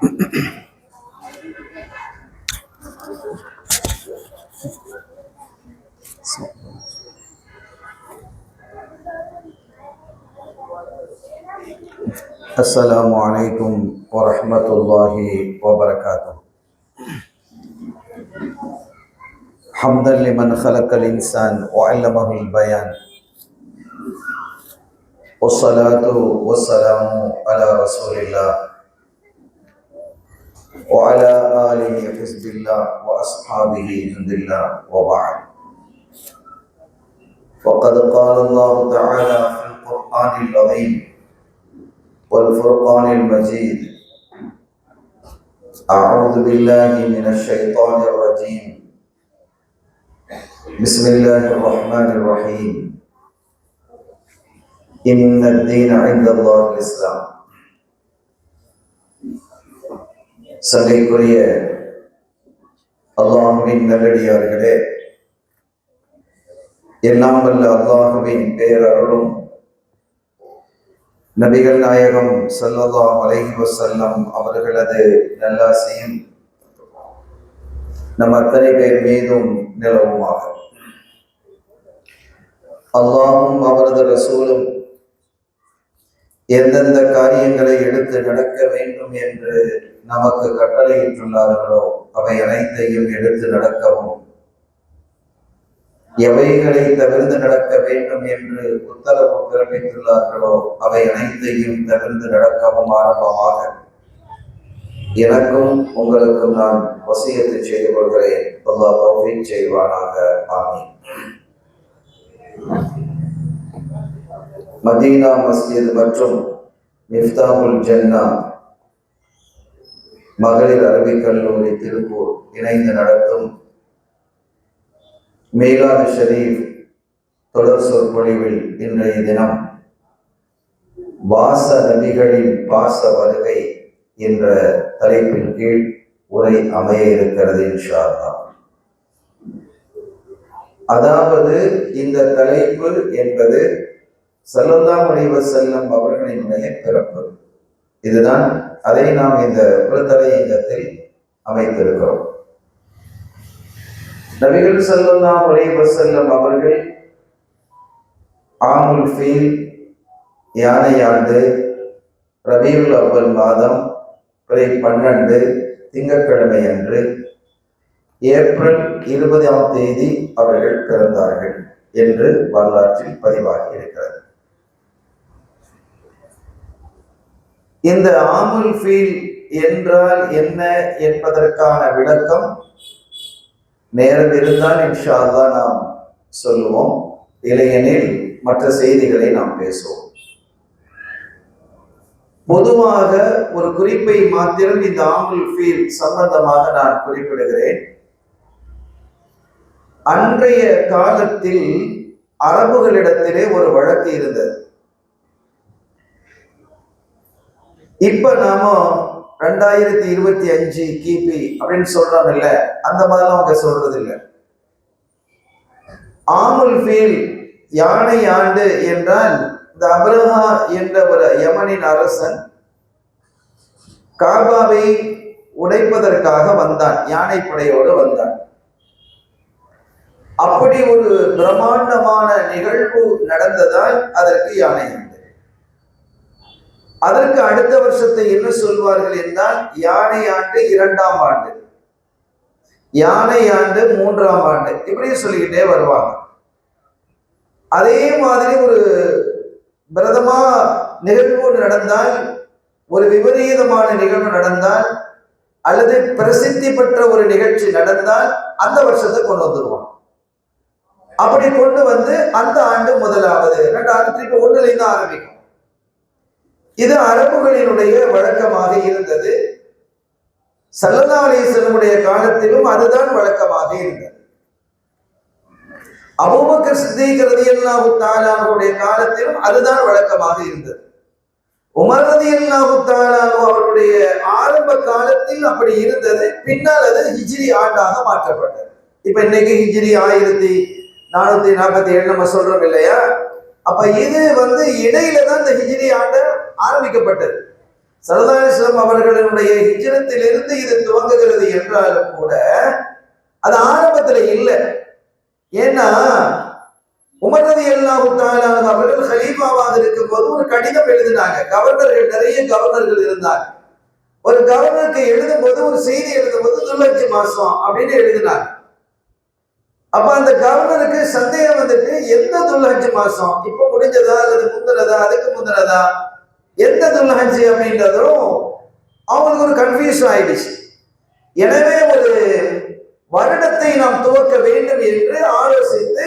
السلام عليكم ورحمة الله وبركاته. حمدا لمن خلق الإنسان وعلمه البيان، والصلاة والسلام على رسول الله وعلى آله حزب الله وأصحابه جند الله، وبعد. وقد قال الله تعالى في القرآن العظيم والفرقان المجيد: أعوذ بالله من الشيطان الرجيم، بسم الله الرحمن الرحيم، إن الدين عند الله الإسلام. சங்கைக்குரிய அல்லாஹ்வின் நல்லடியார்களே, எல்லாம் வல்ல அல்லாஹ்வின் பேரருளும் நபிகள் நாயகம் ஸல்லல்லாஹு அலைஹி வஸல்லம் அவர்களது நல்லாசியும் நம் அத்தனை பேர் மீதும் நிலவுமாக. அல்லாஹும் அவரது ரசூலும் எந்தெந்த காரியங்களை எடுத்து நடக்க வேண்டும் என்று நமக்கு கட்டளையிட்டுள்ளார்களோ அவை அனைத்தையும் எடுத்து நடக்கவும், எவைகளை தவிர்த்து நடக்க வேண்டும் என்று உத்தரவு பிறப்பித்துள்ளார்களோ அவை அனைத்தையும் தவிர்த்து நடக்கவும் ஆரம்பமாக எனக்கும் உங்களுக்கும் நான் வசியத்தை செய்து கொள்கிறேன். அல்லாஹ் தௌஃபீக் செய்வானாக. ஆமீன். மதீனா மஸ்ஜித் மற்றும் மிஃப்தாஹுல் ஜன்னா மகளிர் அரபிக் கல்லூரி திருப்பூர் இணைந்து நடத்தும் மீலாது ஷரீஃப் தொடர் சொற்பொழிவில் இன்றைய தினம் வாச நபிகளின் பாச வருகை என்ற தலைப்பின் கீழ் உரை அமைய இருக்கிறது இன்ஷா அல்லாஹ். அதாவது இந்த தலைப்பு என்பது ஸல்லல்லாஹு அலைஹி வஸல்லம் அவர்களினுடைய பிறப்பு. இதுதான், அதை நாம் இந்த தலையங்கத்தில் அமைத்திருக்கிறோம். நபிகள் ஸல்லல்லாஹு அலைஹி வஸல்லம் அவர்கள் ஆமுல் ஃபீல் யானை ஆண்டு ரபீஉல் அவ்வல் மாதம் 12 திங்கட்கிழமை அன்று ஏப்ரல் 20ஆம் தேதி அவர்கள் பிறந்தார்கள் என்று வரலாற்றில் பதிவாகி இருக்கிறது. இந்த ஆமுல் ஃபீல் என்றால் என்ன என்பதற்கான விளக்கம் நேரம் இருந்தால் இன்ஷா அல்லாஹ் நாம் சொல்லுவோம், இல்லையெனில் மற்ற செய்திகளை நாம் பேசுவோம். பொதுவாக ஒரு குறிப்பை மாத்திரம் இந்த ஆமுல் ஃபீல் சம்பந்தமாக நான் குறிப்பிடுகிறேன். அன்றைய காலத்தில் அரபுகளிடத்திலே ஒரு வழக்கு இருந்தது. இப்ப நாம 2025 கிபி அப்படின்னு சொல்றோம் இல்ல, அந்த மாதிரிலாம் அவங்க சொல்றது இல்லை. ஆமுல் ஃபீல் யானை ஆண்டு என்றால் இந்த அப்ரஹா என்ற ஒரு யமனின் அரசன் காபாவை உடைப்பதற்காக வந்தான், யானை படையோடு வந்தான். அப்படி ஒரு பிரம்மாண்டமான நிகழ்வு நடந்ததால் அதற்கு யானை ஆண்டு. அதற்கு அடுத்த வருஷத்தை என்ன சொல்வார்கள் என்றால் யானை ஆண்டு 2ஆம் ஆண்டு, யானை ஆண்டு 3ஆம் ஆண்டு, இப்படியே சொல்லிக்கிட்டே வருவாங்க. அதே மாதிரி ஒரு பிரதமா நிகழ்வு நடந்தால், ஒரு விபரீதமான நிகழ்வு நடந்தால், அல்லது பிரசித்தி பெற்ற ஒரு நிகழ்ச்சி நடந்தால் அந்த வருஷத்தை கொண்டு வந்துருவாங்க. அப்படி கொண்டு வந்து அந்த ஆண்டு முதலாவது 2001 ஆரம்பிக்கும். இது அரபுகளினுடைய வழக்கமாக இருந்தது. ஸல்லல்லாஹு அலைஹி வஸல்லம் காலத்திலும் அதுதான் வழக்கமாக இருந்தது. அபூபக்கர் சித்தீக் ரலியல்லாஹு தஆலா அவருடைய காலத்திலும் அதுதான் வழக்கமாக இருந்தது. உமர் ரலியல்லாஹு தஆலா அவருடைய ஆரம்ப காலத்தில் அப்படி இருந்தது. பின்னால் அது ஹிஜ்ரி ஆண்டாக மாற்றப்பட்டது. இப்ப இன்னைக்கு ஹிஜ்ரி 1447 நம்ம சொல்றோம் இல்லையா? அப்ப இது இடையில தான் இந்த ஹிஜ்ரி ஆண்டு ஆரம்பிக்கப்பட்டது. ஸல்லல்லாஹு அலைஹி வஸல்லம் அவர்களுடைய ஹிஜ்ரத்திலிருந்து இது துவங்குகிறது என்றாலும் கூட அது ஆரம்பத்துல இல்லை. ஏன்னா உமர் ரலியல்லாஹு தஆலா அவர்கள் கலீஃபாவாக இருக்கும்போது ஒரு கடிதம் எழுதினாங்க. கவர்னர்கள், நிறைய கவர்னர்கள் இருந்தாங்க. ஒரு கவர்னருக்கு எழுதும்போது, ஒரு செய்தி எழுதும்போது துல்ஹஜ் மாசம் அப்படின்னு எழுதினாங்க. அப்ப அந்த கவர்னருக்கு சந்தேகம் வந்துட்டு, எந்த துல்ஹஜ் மாசம், இப்ப முடிஞ்சதா அல்லது முந்தினதா, அதுக்கு முந்தினதா, எந்த துல்ஹஜ் அப்படின்றதும் அவங்களுக்கு ஒரு கன்ஃபியூஷன் ஆயிடுச்சு. எனவே ஒரு வருடத்தை நாம் துவக்க வேண்டும் என்று ஆலோசித்து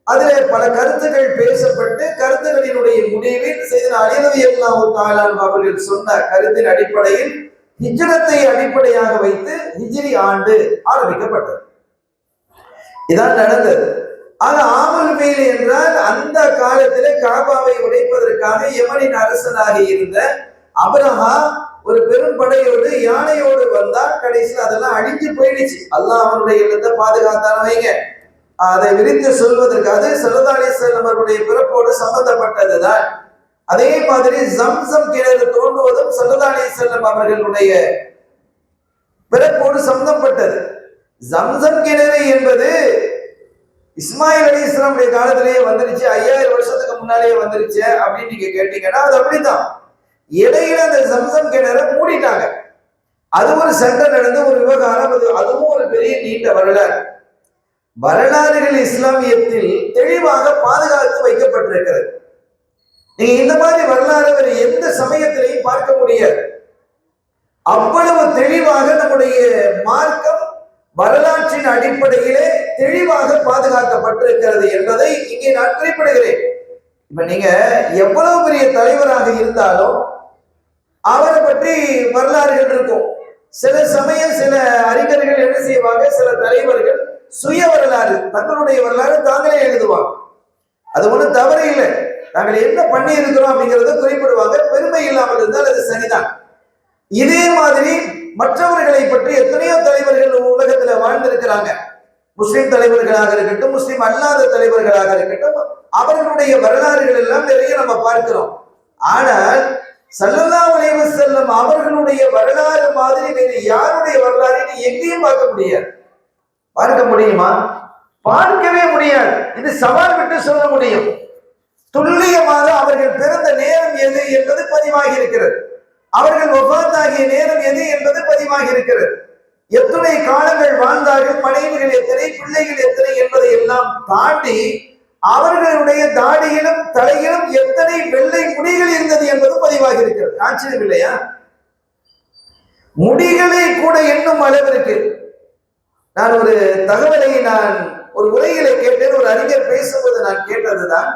அதில் பல கருத்துக்கள் பேசப்பட்டு, கருத்துக்களினுடைய முடிவில் செய்தனா அலி ரலியல்லாஹு தஆலா அவர்கள் சொன்ன கருத்தின் அடிப்படையில் ஹிஜ்ரத்தை அடிப்படையாக வைத்து ஹிஜ்ரி ஆண்டு ஆரம்பிக்கப்பட்டது. இதான் நடந்தது. ஆனா ஆமுல் ஃபீல் என்றால் அந்த காலத்திலே காபாவை உடைப்பதற்காக யமனின் அரசனாக இருந்த அப்ரஹா ஒரு பெரும் படையோடு யானையோடு வந்தால் கடைசியில் அதெல்லாம் அழிஞ்சு போயிடுச்சு. அல்லாஹ் அவனுடைய இல்லத்தை பாதுகாத்தான வைங்க. அதை விரித்து சொல்வதற்கு அது ஸல்லல்லாஹு அலைஹி வஸல்லம் அவருடைய பிறப்போடு சம்பந்தப்பட்டதுதான். அதே மாதிரி ஜம்சம் கிணறு தோண்டுவதும் ஸல்லல்லாஹு அலைஹி வஸல்லம் அவர்களுடைய பிறப்போடு சம்பந்தப்பட்டது. ஜம்சம் கிணறு என்பது இஸ்மாயில் அலைஹிஸ்ஸலாமுடைய காலத்திலேயே வந்துருச்சு, 5000 வருஷத்துக்கு முன்னாலேயே வந்துருச்சு அப்படின்னு நீங்க கேட்டீங்கன்னா அது அப்படித்தான். இடையில அந்த ஜம்சம் கிணறை மூடிட்டாங்க. அது ஒரு சண்டை நடந்த ஒரு விவகாரம். அதுவும் ஒரு பெரிய நீண்ட வரலாறு. வரலாறுகள் இஸ்லாமியத்தில் தெளிவாக பாதுகாத்து வைக்கப்பட்டிருக்கிறது. நீங்க இந்த மாதிரி வரலாறு எந்த சமயத்திலையும் பார்க்க முடியாது. அவ்வளவு தெளிவாக நம்முடைய மார்க்கம் வரலாற்றின் அடிப்படையிலே தெளிவாக பாதுகாக்கப்பட்டிருக்கிறது என்பதை இங்கே நான் குறிப்பிடுகிறேன். இப்ப நீங்க எவ்வளவு பெரிய தலைவராக இருந்தாலும் அவரை பற்றி வரலாறுகள் இருக்கும். சில சமயம் சில அறிஞர்கள் என்ன செய்வாங்க, சில தலைவர்கள் சுய வரலாறு, தங்களுடைய வரலாறு தாங்களே எழுதுவாங்க. அது ஒன்றும் தவறு இல்லை. நாங்கள் என்ன பண்ணி இருக்கிறோம் அப்படிங்கிறத குறிப்பிடுவாங்க. பெருமை இல்லாமல் இருந்தால் அது சரிதான். இதே மாதிரி மற்றவர்களை பற்றி எத்தனையோ தலைவர்கள் உலகத்துல வாழ்ந்திருக்கிறாங்க. முஸ்லிம் தலைவர்களாக இருக்கட்டும், முஸ்லிம் அல்லாத தலைவர்களாக இருக்கட்டும், அவர்களுடைய வரலாறுகள் எல்லாம் நிறைய நம்ம பார்க்கிறோம். ஆனால் ஸல்லல்லாஹு அலைஹி வஸல்லம் அவர்களுடைய வரலாறு மாதிரி வேறு யாருடைய வரலாறு எங்கேயும் பார்க்க முடியாது. பார்க்க முடியுமா? பார்க்கவே முடியாது. இது சவால் விட்டு சொல்ல முடியும். துல்லியமாக அவர்கள் பிறந்த நேரம் எது என்பது பதிவாகி இருக்கிறது. அவர்கள் வஃபாத்தாகிய நேரம் எது என்பது பதிவாகி இருக்கிறது. எத்தனை காலங்கள் வாழ்ந்தார்கள், மனைவிகள் எத்தனை, பிள்ளைகள் எத்தனை என்பதை எல்லாம் தாண்டி அவர்களுடைய தாடியிலும் தலையிலும் எத்தனை வெள்ளை முடிகள் இருந்தது என்பது பதிவாகி இருக்கிறது. ஆச்சரியம் இல்லையா? முடிகளை கூட எண்ணும் அளவிற்கு. நான் ஒரு தகவலை ஒரு உரையிலே கேட்டேன். ஒரு அறிஞர் பேசும்போது நான் கேட்டதுதான்,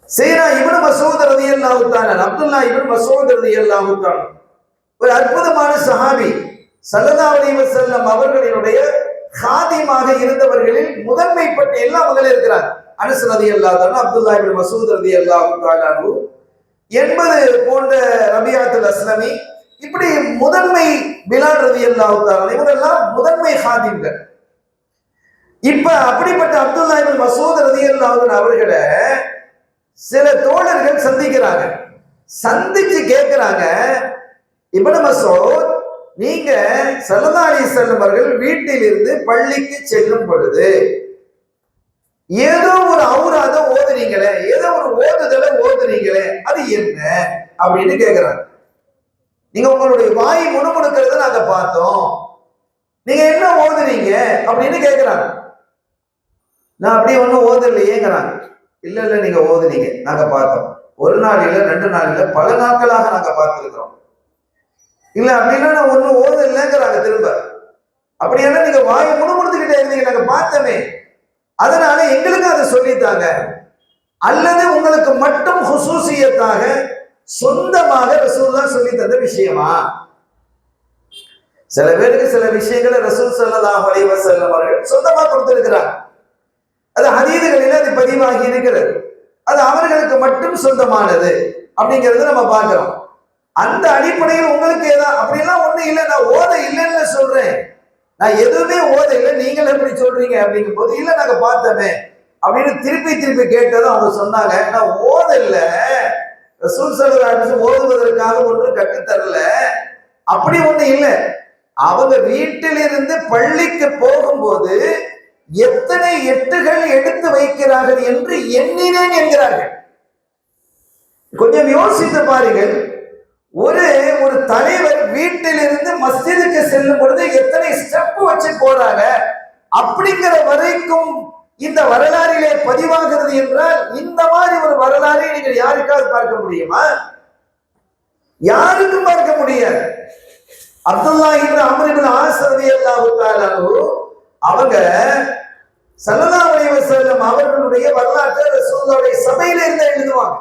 சையதுனா இப்னு மஸ்ஊத் ரலியல்லாஹு தஆலா, அப்துல்லாஹ் இப்னு மஸ்ஊத் ரலியல்லாஹு தஆலா ஒரு அற்புதமான சஹாபி. ஸல்லல்லாஹு அலைஹி வஸல்லம் அவர்களினுடைய காதிமாக இருந்தவர்களில் முதன்மை பட்டியலில் அவங்க இருக்கிறாங்க. அனஸ் ரலியல்லாஹு தஆலா, அப்துல்லாஹ் இப்னு மஸ்ஊத் ரலியல்லாஹு தஆலா, 80 போன்ற ரபியாத்துல் அஸ்லமி, இப்படி முதன்மை பிலால் ரலியல்லாஹு தஆலா, இவரெல்லாம் முதன்மை காதிம்கள். இப்ப அப்படிப்பட்ட அப்துல்லாஹ் இப்னு மஸ்ஊத் ரலியல்லாஹு அவர்களை சில தோழர்கள் சந்திக்கிறாங்க. சந்திச்சு கேட்கிறாங்க, இப்னு மஸ்ஊத், நீங்க ஸல்லல்லாஹு அலைஹி வஸல்லம் அவர்கள் வீட்டில் இருந்து பள்ளிக்கு செல்லும் பொழுது ஏதோ ஒரு ஔராத ஓதுறீங்களே, ஏதோ ஒரு ஓதுதலை ஓதுறீங்களே, அது என்ன அப்படின்னு கேட்கிறாங்க. நீங்க உங்களுடைய வாய் முணுமுணுக்கிறத நாங்க பார்த்தோம், நீங்க என்ன ஓதுறீங்க அப்படின்னு கேட்கிறாங்க. நான் அப்படியே ஒன்றும் ஓதலையேங்கிறாங்க. இல்ல இல்ல, நீங்க ஓதுனீங்க, நாங்க பார்த்தோம். ஒரு நாள் இல்ல, 2 நாள் இல்ல, பல நாட்களாக நாங்க பார்த்திருக்கிறோம். இல்ல அப்படின்னா நான் ஒன்னும் ஓதலைங்கிறாங்க திரும்ப. அப்படின்னா நீங்க வாயை முணுமுணுத்துக்கிட்டே இருந்தீங்க, நாங்க பார்த்தோமே, அதனால எங்களுக்கு அதை சொல்லித்தாங்க, அல்லது உங்களுக்கு மட்டும் ஹுசூசியத்தாக சொந்தமாக ரசூலுல்லாஹ் சொல்லி தந்த விஷயமா? சில பேருக்கு சில விஷயங்களை ரசூல் ஸல்லல்லாஹு அலைஹி வஸல்லம் அவர்கள் சொந்தமா கொடுத்திருக்கிறார். அது ஹதீதுகளில் அது பதிவாகி இருக்கிறது. அது அவர்களுக்கு மட்டும் சொந்தமானது அப்படிங்கிறது நம்ம பார்க்கிறோம். அந்த அடிப்படையில் உங்களுக்கு ஏதாவது அப்படிலாம் ஒண்ணு இல்லை, நான் ஓத இல்லைன்னு சொல்றேன், நான் எதுவுமே ஓத இல்லை, நீங்கள் எப்படி சொல்றீங்க அப்படிங்கும் போது, இல்லை நாங்க பார்த்தோமே அப்படின்னு திருப்பி திருப்பி கேட்டதும் அவங்க சொன்னாங்க, நான் ஓத இல்லை, ரசூல் ஸல்லல்லாஹு அலைஹி வஸல்லம் ஓதுவதற்காக ஒன்று கற்றுத்தரல, அப்படி ஒண்ணு இல்லை. அவங்க வீட்டிலிருந்து பள்ளிக்கு போகும்போது எத்தனை எட்டுகள் எடுத்து வைக்கிறார்கள் என்று எண்ணினேன் என்கிறார்கள். கொஞ்சம் யோசித்து பாருங்கள். ஒரு ஒரு தலைவர் வீட்டிலிருந்து மஸ்ஜிதுக்கு செல்லும் பொழுது எத்தனை ஸ்டெப் வச்சு போறாங்க அப்படிங்கிற வரைக்கும் இந்த வரலாறிலே பதிவாகிறது என்றால், இந்த மாதிரி ஒரு வரலாறை நீங்கள் யாருக்காவது பார்க்க முடியுமா? யாருக்கும் பார்க்க முடியாது. அப்துல்லா இப்னு அம்ர் இப்னு ஆஸ் ரலியல்லாஹு தஆலா அவங்க ஸல்லல்லாஹு அலைஹி வஸல்லம் அவர்களுடைய வரலாற்றை ரசூலுல்லாஹ்வுடைய சபையில இருந்து எழுதுவாங்க.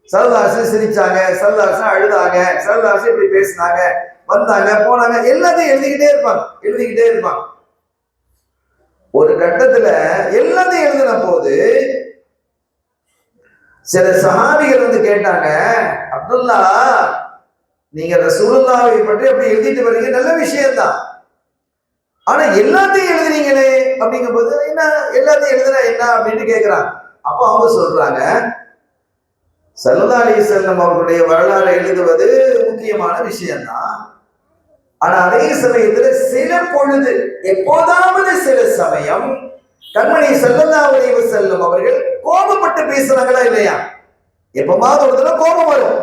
ஸல்லல்லாஹு அலைஹி வஸல்லம் சிரிச்சாங்க, ஸல்லல்லாஹு அலைஹி வஸல்லம் அழுதாங்க, ஸல்லல்லாஹு அலைஹி வஸல்லம் இப்படி பேசினாங்க, வந்தாங்க போனாங்க, எல்லாத்தையும் எழுதிக்கிட்டே இருப்பாங்க. ஒரு கட்டத்துல எல்லாத்தையும் எழுதின போது சில சஹாபிகள் வந்து கேட்டாங்க, அப்துல்லா, நீங்க ரசூலுல்லாஹை பற்றி அப்படி எழுதிட்டு வரீங்க, நல்ல விஷயம்தான், ஆனா எல்லாத்தையும் எழுதுறீங்களே அப்படிங்கும் போது என்ன எல்லாத்தையும் எழுதுனா என்ன அப்படின்னு கேட்கிறாங்க. அப்போ அவங்க சொல்றாங்க, ஸல்லல்லாஹு அலைஹி வஸல்லம் அவர்களுடைய வரலாறு எழுதுவது முக்கியமான விஷயம்தான், ஆனா அதே சமயத்துல சில பொழுது எப்போதாவது சில சமயம் கண்மணி ஸல்லல்லாஹு அலைஹி வஸல்லம் அவர்கள் கோபப்பட்டு பேசுறாங்களா இல்லையா? எப்பமாவது ஒரு தடவை கோபம் வரும்.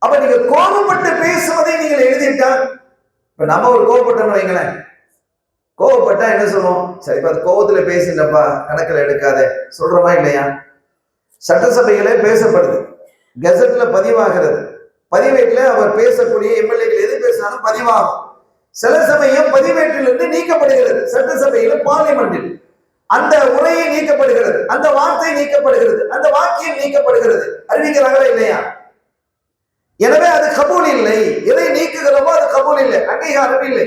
அப்ப நீங்க கோபப்பட்டு பேசுவதை நீங்கள் எழுதிட்டா, இப்ப நம்ம ஒரு கோபப்பட்டோம் வைங்களேன், கோபப்பட்டா என்ன சொல்லுவோம்? சரி, அது கோபத்துல பேசிட்டப்பா, கணக்கில் எடுக்காத சொல்றோமா இல்லையா? சட்டசபைகளே பேசப்படுது, கெசட்ல பதிவாகிறது, பதிவேட்டில் அவர் பேசக்கூடிய எம்எல்ஏக்கள் எது பேசினாலும் பதிவாகும். சில சமயம் பதிவேட்டிலிருந்து நீக்கப்படுகிறது, சட்டசபையில பார்லிமெண்டில் அந்த உரையை நீக்கப்படுகிறது, அந்த வார்த்தை நீக்கப்படுகிறது, அந்த வாக்கியம் நீக்கப்படுகிறது, அறிவிக்கிறாங்களா இல்லையா? எனவே அது கபூல் இல்லை. எதை நீக்குகிறோமோ அது கபூல் இல்லை, அங்கீகாரம் இல்லை.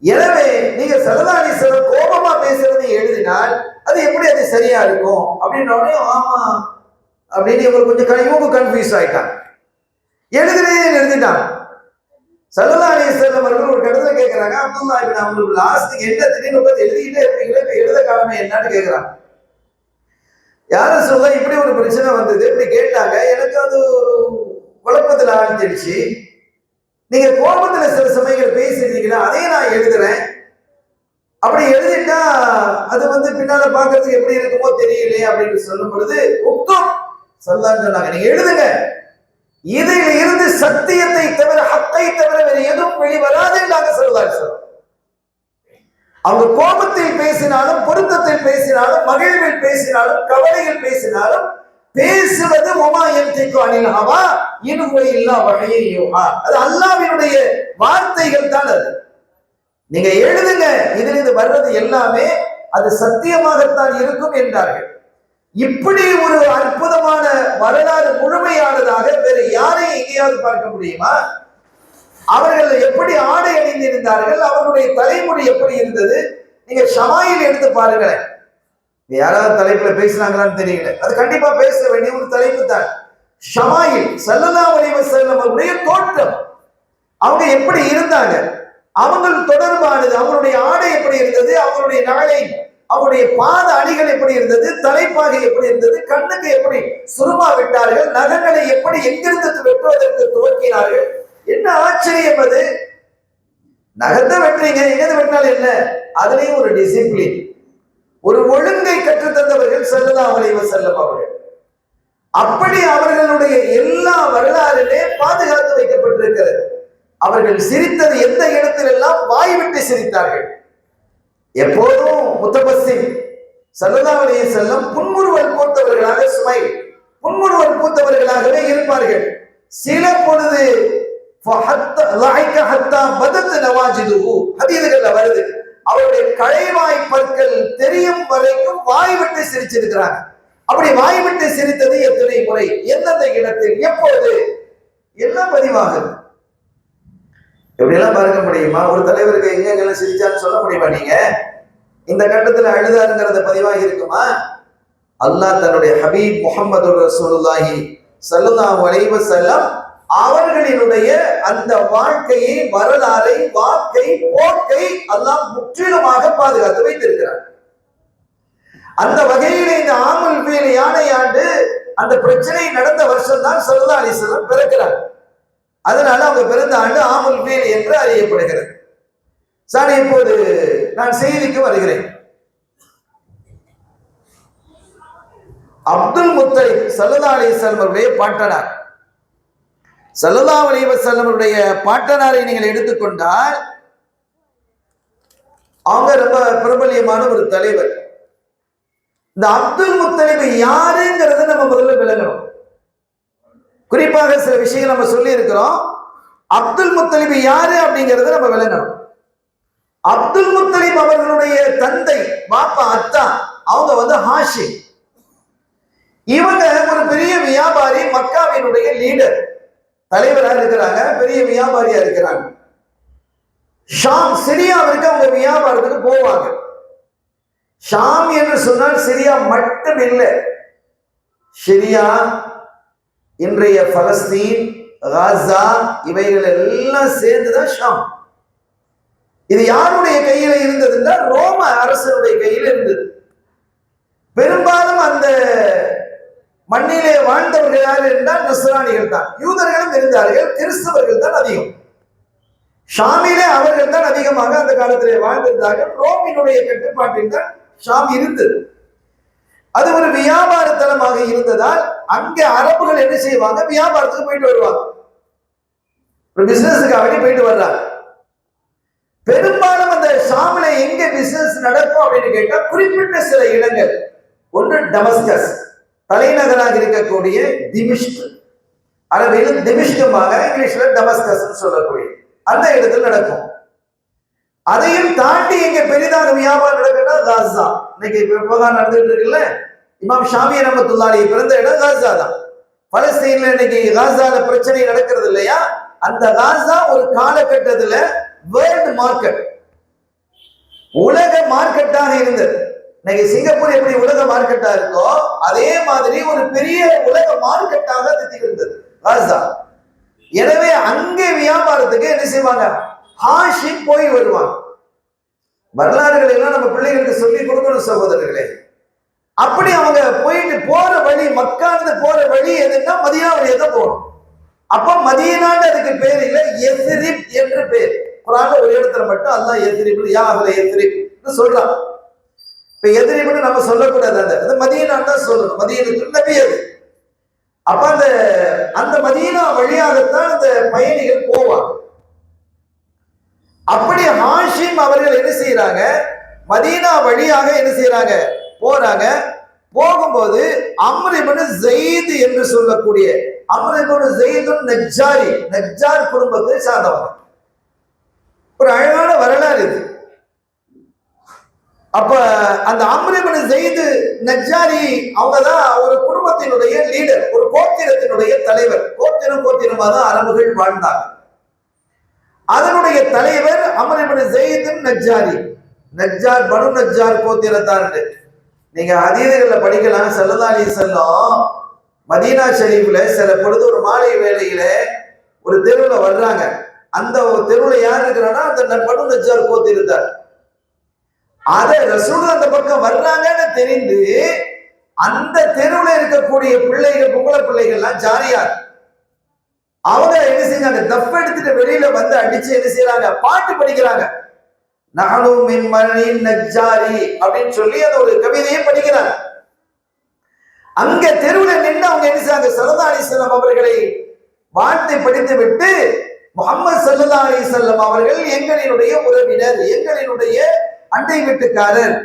எனவே நீங்க ஸல்லல்லாஹு அலைஹி வஸல்லம் கோபமா பேசுறதை எழுதினால் அது எப்படி அது சரியா இருக்கும் அப்படின்ன உடனே ஆமா அப்படின்னு இவங்க கொஞ்சம் இவங்க கன்ஃபியூஸ் ஆயிட்டாங்க. எழுதிட்டாங்க. ஸல்லல்லாஹு அலைஹி வஸல்லம் அவர்கள் ஒரு கட்டத்துல கேட்கிறாங்க, அப்துல்லா இப்னு அம்ர் லாஸ்ட் என்ன திடீர்னு உட்கார்ந்து எழுதிக்கிட்டே இருக்கீங்களே, இப்ப எழுத காரணம் என்னன்னு கேட்கிறாங்க. யாரும் சொல்ல இப்படி ஒரு பிரச்சனை வந்தது, இப்படி கேட்டாங்க, எனக்கு அது ஒரு குழப்பத்தில் ஆரம்பிச்சிடுச்சு, நீங்க கோபத்துல சில சமயங்கள் பேசிருந்தீங்களா, அதையும் நான் எழுதுறேன், அப்படி எழுதிட்டா அது வந்து பின்னால பாக்குறதுக்கு எப்படி இருக்குமோ தெரியலையே அப்படின்னு சொல்லும் பொழுது உக்துப் ஸல்லல்லாஹு சொன்னாங்க, நீங்க எழுதுங்க, இதில் இருந்து சத்தியத்தை தவிர ஹக்கை தவிர வேறு எதுவும் வெளிவராது என்றாங்க ஸல்லல்லாஹு அலைஹி வஸல்லம். அவங்க கோபத்தில் பேசினாலும், பொருத்தத்தில் பேசினாலும், மகிழ்வில் பேசினாலும், கவலையில் பேசினாலும் பேசுவது வமா யன்திகு அனில் ஹவா இன் ஹுவ இல்லா வஹ்யுன் யூஹா, அது அல்லாஹ்வினுடைய வார்த்தைகள் தான். அது நீங்க எழுதுங்க, இதிலிருந்து வர்றது எல்லாமே அது சத்தியமாகத்தான் இருக்கும் என்றார்கள். இப்படி ஒரு அற்புதமான வரலாறு முழுமையானதாக வேறு யாரையும் எங்கேயாவது பார்க்க முடியுமா? அவர்கள் எப்படி ஆடை அணிந்திருந்தார்கள், அவர்களுடைய தலைமுடி எப்படி இருந்தது, நீங்க ஷமாயில் எடுத்து பாருங்களேன். யாராவது தலைப்புல பேசினாங்களான்னு தெரியல, அது கண்டிப்பா பேச வேண்டிய ஒரு தலைப்பு தான். ஷமாயில் ஸல்லல்லாஹு அலைஹி வஸல்லம் அவருடைய தோற்றம், அவங்க எப்படி இருந்தாங்க, அவங்கள் தொடர்பானது, அவங்களுடைய ஆடை எப்படி இருந்தது, அவங்களுடைய நகை, அவருடைய பாத அணிகள் எப்படி இருந்தது, தலைப்பாகை எப்படி இருந்தது, கண்ணுக்கு எப்படி சுருமா விட்டார்கள், நகங்களை எப்படி எங்கிருந்து வெட்டுவதற்கு துவக்கினார்கள். என்ன ஆச்சரியம் அது! நகத்தை வெட்டுறீங்க, எங்கது வெட்டினாலும் என்ன, அதுலயும் ஒரு டிசிப்ளின், ஒரு ஒழுங்கை கற்றுத்தந்தவர்கள் ஸல்லல்லாஹு அலைஹி வஸல்லம் அவர்கள். அப்படி அவர்களுடைய எல்லா வரலாறிலே பாதுகாத்து வைக்கப்பட்டிருக்கிறது. அவர்கள் சிரித்தது எந்த இடத்திலெல்லாம் வாய் விட்டு சிரித்தார்கள். எப்போதும் முத்தபஸ்ஸிம் ஸல்லல்லாஹு அலைஹி வஸல்லம் புன்முறுவல் பூத்தவர்களாக, ஸ்மைல் புன்முறுவல் பூத்தவர்களாகவே இருப்பார்கள். சில பொழுது வருது, அவருடைய கழைவாய் பற்கள் தெரியும் வரைக்கும் வாய் விட்டு சிரிச்சிருக்கிறாங்க. அப்படி வாய் விட்டு சிரித்தது எத்தனை முறை, எந்தெந்த இடத்தில், எப்போது, எல்லாம் பதிவாகுது. எப்படி எல்லாம் பார்க்க முடியுமா? ஒரு தலைவருக்கு எங்கெல்லாம் சிரிச்சான்னு சொல்ல முடியுமா? நீங்க இந்த கட்டத்துல அழுதாருங்கிறத பதிவாகி இருக்குமா? அல்லாஹ் தன்னுடைய ஹபீப் முஹம்மது ரசூலுல்லாஹி ஸல்லல்லாஹு அலைஹி வஸல்லம் அவர்களினுடைய அந்த வாழ்க்கையை, வரலாறை, வாக்கை, போக்கை அல்லாஹ் முற்றிலுமாக பாதுகாத்து வைத்திருக்கிறார். அந்த வகையில் இந்த ஆமுல் ஃபீல் யானை ஆண்டு அந்த பிரச்சனை நடந்த வருஷம் தான் ஸல்லல்லாஹு அலைஹி வஸல்லம் பிறக்கிறார். அதனால அவங்க பிறந்த ஆண்டு ஆமுல் ஃபீல் என்று அறியப்படுகிறது. சார், இப்போது நான் செய்திக்கு வருகிறேன். அப்துல் முத்தலிப் ஸல்லல்லாஹு அலைஹி வஸல்லம் அவருடைய பாட்டனார். ஸல்லல்லாஹு அலைஹி வஸல்லம் அவருடைய பாட்டனாரை நீங்கள் எடுத்துக்கொண்டால் அவங்க ரொம்ப பிரபல்யமான ஒரு தலைவர். இந்த அப்துல் முத்தலிப் யாருங்கிறத நம்ம முதல்ல விளங்கணும். குறிப்பாக சில விஷயங்கள் நம்ம சொல்லி இருக்கிறோம். அப்துல் முத்தலிப் யாரு அப்படிங்கறத நம்ம விளங்கணும். அப்துல் முத்தலிப் அவர்களுடைய தந்தை பாப்பா அத்தா அவங்க ஹாஷிம். இவங்க ஒரு பெரிய வியாபாரி, மக்காவினுடைய லீடர், தலைவராக இருக்கிறாங்க, பெரிய வியாபாரியா இருக்கிறாங்க. ஷாம் சிரியாவிற்கு அவங்க வியாபாரத்துக்கு போவாங்க. ஷாம் என்று சொன்னால் சிரியா மட்டும் இல்லை, சிரியா, இன்றைய பலஸ்தீன், காசா, இவைகள் எல்லாம் சேர்ந்துதான் ஷாம். இது யாருடைய கையில இருந்ததுன்னா ரோம அரசனுடைய கையில் இருந்தது. பெரும்பாலும் அந்த மண்ணிலே வாழ்ந்தவர்கள் யார் என்றால் நஸ்ரானிகள் தான். யூதர்களும் இருந்தார்கள், கிறிஸ்தவர்கள் தான் அதிகம். ஷாமிலே அவர்கள் தான் அதிகமாக அந்த காலத்திலே வாழ்ந்திருந்தார்கள். ரோமினுடைய கட்டுப்பாட்டில் தான் ஷாம் இருந்தது. அது ஒரு வியாபார தலமாக இருந்ததால் அங்கே அரபுகள் என்ன செய்வாங்க, வியாபாரத்துக்கு போயிட்டு வருவாங்க, ஒரு பிசினஸுக்காக போயிட்டு வர்றாங்க. பெரும்பாலும் அந்த ஷாமில எங்க பிசினஸ் நடக்கும் அப்படின்னு கேட்டா குறிப்பிட்ட சில இடங்கள். ஒன்று டமஸ்கஸ், தலைநகராக இருக்கக்கூடிய திமிஷ்க், அரபியில் திமிஷ்கமாக, இங்கிலீஷ்ல டமஸ்கஸ் சொல்லக்கூடிய அந்த இடத்தில் நடக்கும். அதையும் தாண்டி இங்க பெரிதாக வியாபாரம் நடக்குன்னா காசா. இன்னைக்கு இப்பதான் நடந்துட்டு இருக்குல்ல, இமாம் ஷாஃபி ரஹ்மத்துல்லாஹி அலைஹி பிறந்த இடம் காசா தான். பலஸ்தீன்ல இன்னைக்கு காசால பிரச்சனை நடக்கிறது இல்லையா, அந்த காசா ஒரு காலகட்டத்துல வேர்ல்டு மார்க்கெட், உலக மார்க்கெட்டாக இருந்தது. இன்னைக்கு சிங்கப்பூர் எப்படி உலக மார்க்கெட்டா இருக்கோ அதே மாதிரி ஒரு பெரிய உலக மார்க்கெட்டாக அது திகழ்ந்தது காசா. எனவே அங்கே வியாபாரத்துக்கு என்ன செய்வாங்க, ஹாஷிம் போய் வருவாங்க. வரலாறுகளை எல்லாம் நம்ம பிள்ளைகளுக்கு சொல்லி கொடுக்கணும் சகோதரர்களே. அப்படி அவங்க போயிட்டு போற வழி, மக்காந்து போற வழி எதுன்னா மதீனா வழியா தான் போகணும். அப்ப மதீனான்னு அதுக்கு பேர் இல்லை, யஸ்ரிப் என்று பேர். குர்ஆன்ல ஒரு இடத்துல மட்டும் அல்லாஹ் யஸ்ரிப், யா அஹ்ல யஸ்ரிப் சொல்றான். இப்ப யஸ்ரிப்னு நம்ம சொல்லக்கூடாது, அது மதீனான்னு தான் சொல்லணும். மதீனத்துல் நபி அது. அப்ப அந்த மதீனா வழியாகத்தான் அந்த பயணிகள் போவாங்க. அப்படி ஹாஷிம் அவர்கள் என்ன செய்யறாங்க, மதீனா வழியாக என்ன செய்யறாங்க, போறாங்க. போகும்போது அம்ர் இப்னு ஸைத் என்று சொல்லக்கூடிய, அம்ர் இப்னு ஸைத் நஜ்ஜாரி, நஜ்ஜார் குடும்பத்தை சார்ந்தவங்க. ஒரு அழகான வரலாறு இது. அப்ப அந்த அம்ர் இப்னு ஸைத் நஜ்ஜாரி அவங்கதான் ஒரு குடும்பத்தினுடைய லீடர், ஒரு கோத்திரத்தினுடைய தலைவர். கோத்திரமா தான் அரபுகள் வாழ்ந்தாங்க. அதனுடைய தலைவர் அம்ர் இப்னு ஸைத் நஜ்ஜாரி. நஜ்ஜார், பனு நஜ்ஜார் கோத்திரத்தார். நீங்க ஹதீஸ்கள்ல படிக்கலாம். ஸல்லல்லாஹு அலைஹி வஸல்லம் மதீனா ஷரீஃப்ல சில பொழுது ஒரு மாலை வேளையில ஒரு தெருவுல வர்றாங்க. அந்த தெருவுல யார் இருக்கிறான்னா அந்த பனு நஜ்ஜார் கோத்திரத்தார். அத ரசூல் அந்த பக்கம் வர்றாங்கன்னு தெரிந்து அந்த தெருவுல இருக்கக்கூடிய பிள்ளைகள், பொம்பளை பிள்ளைகள்லாம் ஜாரியார், அவங்க என்ன செய்யறாங்க, தஃப் எடுத்துட்டு வெளியில வந்து அடிச்சு என்ன செய்யறாங்க, பாட்டு படிக்கிறாங்க. நஹனு மின் மனி நஜ்ஜாரி அப்படின்னு சொல்லி அந்த ஒரு கவிதையை படிக்கிறாங்க. அங்க தெருவுல நின்று அவங்க என்ன செய்றாங்க, ஸல்லல்லாஹு அலைஹி வஸல்லம் அவர்களை வாழ்த்தை படித்து விட்டு, முஹம்மது ஸல்லல்லாஹு அலைஹி வஸல்லம் அவர்கள் எங்களினுடைய உறவினர், எங்களினுடைய அண்டை வீட்டுக்காரர்,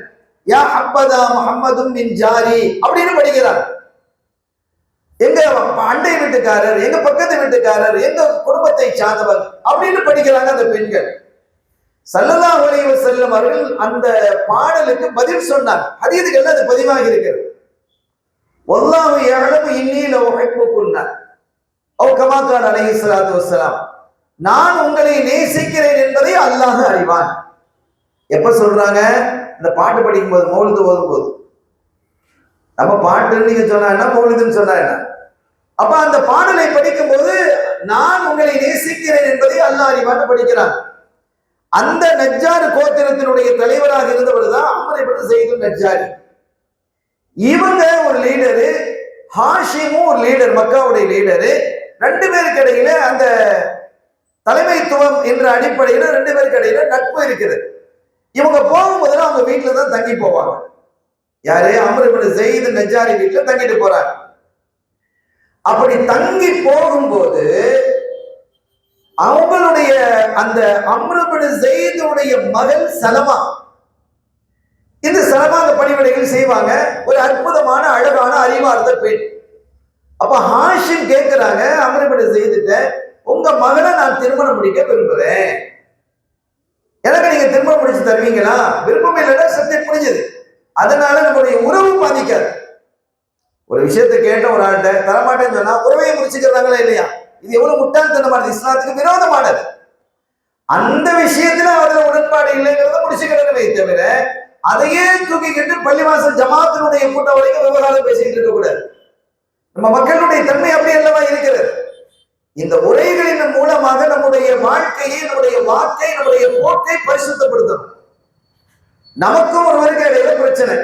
யா ஹப்பதா முஹம்மதும் மின் ஜாரி அப்படின்னு படிக்கிறாங்க. எங்க அண்டை வீட்டுக்காரர், எங்க பக்கத்து வீட்டுக்காரர், எங்க குடும்பத்தை சார்ந்தவர் அப்படின்னு படிக்கிறாங்க அந்த பெண்கள். ஸல்லல்லாஹு அலைஹி வஸல்லம் அவர்கள் அந்த பாடலுக்கு பதில் சொன்னார். ஹதீஸ்கள்ல அது பதிவாகி இருக்கிறது. வல்லாஹு யஅலமு இன்னீ லஉஹிப்புகுன்ன அவ் கமா கான அலைஹி ஸலாத்து வஸ்ஸலாம், நான் உங்களை நேசிக்கிறேன் என்பதை அல்லாஹ் அறிவான். எப்ப சொல்றாங்க, இந்த பாட்டு படிக்கும் போது, மௌலிது ஓதும் போது. நம்ம பாட்டுன்னு நீங்க சொன்னா என்ன, மௌலிதுன்னு சொன்னா என்ன? அப்ப அந்த பாடலை படிக்கும் போது நான் உங்களை நேசிக்கிறேன் என்பதை அல்லாஹ் அறிவான்னு படிக்கிறான். அந்த நஜ்ஜார் கோத்திரத்தினுடைய தலைவராக இருந்தவர் தான் அம்ர் இப்னு ஸைத் நஜ்ஜாரி. இவங்க ஒரு லீடரு. ஹாஷிமும் ஒரு லீடர், மக்காவுடைய லீடரு. ரெண்டு பேருக்கு இடையில அந்த தலைமைத்துவம் என்ற அடிப்படையில் ரெண்டு பேருக்கு இடையில நட்பு இருக்குது. இவங்க போகும்போது அவங்க வீட்டுல தான் தங்கி போவாங்க. யாரு? அம்ர் இப்னு ஸைத் நஜாரி வீட்டுல தங்கிட்டு போறாங்க. அப்படி தங்கி போகும்போது அவங்களுடைய அந்த அம்ர் இப்னு ஸைதுடைய மகள் சலமா, இந்த சலமா அந்த பணிவிடைகள் செய்வாங்க. ஒரு அற்புதமான அழகான அறிவார்ந்த பெண். அப்ப ஹாஷிம் கேட்கிறாங்க அம்ர் இப்னு ஸைதுட்ட, உங்க மகளை நான் திருமணம் முடிக்க விரும்புறேன், எனக்கு நீங்க திருமணம் முடிச்சு தருவீங்களா? விருப்பம் இல்லைன்னா சத்தியம் முடிஞ்சது, அதனால நம்மளுடைய உறவு பாதிக்காது. ஒரு விஷயத்தை கேட்ட ஒரு ஆள்கிட்ட தரமாட்டேன்னு சொன்னா உறவையை முடிச்சுக்கிறாங்களா இல்லையா? இது எவ்வளவு முட்டாள்தனமானது, இஸ்லாத்துக்கு விரோதமானது. அந்த விஷயத்துல அதுல உடன்பாடு இல்லைங்கிறத முடிச்சுக்கிறதே தவிர அதையே தூக்கிக்கிட்டு பள்ளிவாசல் ஜமாத்தினுடைய கூட்டம் வரைக்கும் விவகாரம் பேசிக்கிட்டு இருக்க கூடாது. நம்ம மக்களுடைய தன்மை அப்படி அல்லவா இருக்கிறது. இந்த உரைகளின் மூலமாக நம்முடைய வாழ்க்கையை, நம்முடைய வாக்கை, நம்முடைய போக்கை பரிசுத்தப்படுத்தணும். நமக்கும் ஒருவருக்கு இடையில பிரச்சனை.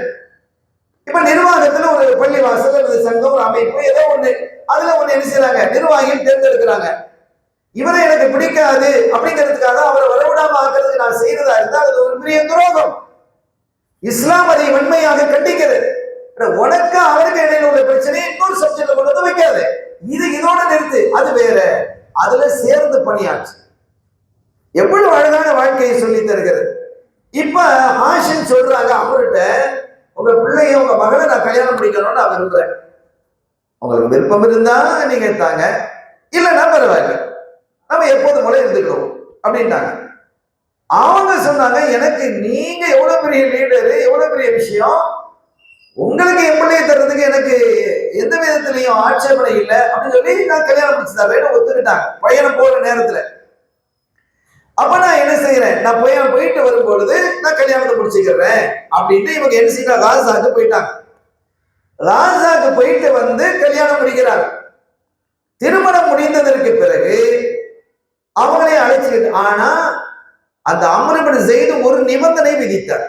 இப்ப நிர்வாகத்துல ஒரு பள்ளிவாசல் அல்லது சங்கம், ஒரு அமைப்பு, ஏதோ ஒண்ணு, அதுல ஒண்ணு என்ன செய்யறாங்க, நிர்வாகிகள் தேர்ந்தெடுக்கிறாங்க. இவரை எனக்கு பிடிக்காது அப்படிங்கிறதுக்காக அவரை வரவிடாம ஆக்கிறதுக்கு நான் செய்யறதா இருந்தால் அது ஒரு பெரிய துரோகம். இஸ்லாம் அதை வன்மையாக கண்டிக்கிறது. உனக்கு அவருக்கு இடையில உள்ள பிரச்சனையை இன்னொரு சப்ஜெக்ட்ல கொண்டு வந்து வைக்காது. இது இதோட நிறுத்து, அது வேற, அதுல சேர்ந்து பணியாச்சு. எவ்வளவு அழகான வாழ்க்கையை சொல்லி தருகிறது. இப்ப ஹாஷிம் சொல்றாங்க அவர்கிட்ட, உங்க பிள்ளைய, உங்க மகளை நான் கல்யாணம் பண்ணிக்கணும்னு நான் விரும்புறேன், உங்களுக்கு விருப்பம் இருந்தா நீங்க தாங்க, இல்லைன்னா பரவாயில்ல, நம்ம எப்போது போல இருந்துக்கிறோம் அப்படின்ட்டாங்க. அவங்க சொன்னாங்க, எனக்கு நீங்க எவ்வளவு பெரிய லீடரு, எவ்வளவு பெரிய விஷயம், உங்களுக்கு என் பிள்ளையை தர்றதுக்கு எனக்கு எந்த விதத்திலையும் ஆட்சேபனை இல்லை அப்படின்னு சொல்லி நான் கல்யாணம் முடிச்சு தரேன்னு ஒத்துக்கிட்டாங்க பையனை போற நேரத்துல. அப்ப நான் என்ன செய்யறேன், நான் போயிட்டு வரும்பொழுது நான் கல்யாணத்தை முடிச்சுக்கிறேன் அப்படின்ட்டு இவங்க என்ன செய்யறாங்க, ராசாக்கு போயிட்டாங்க. ராசாக்கு போயிட்டு வந்து கல்யாணம் முடிக்கிறாங்க. திருமணம் முடிந்ததற்கு பிறகு அவங்களே அழைச்சிக்கிட்டு, ஆனா அந்த அம்ர் இப்னு ஸைத் ஒரு நிபந்தனை விதித்தார்.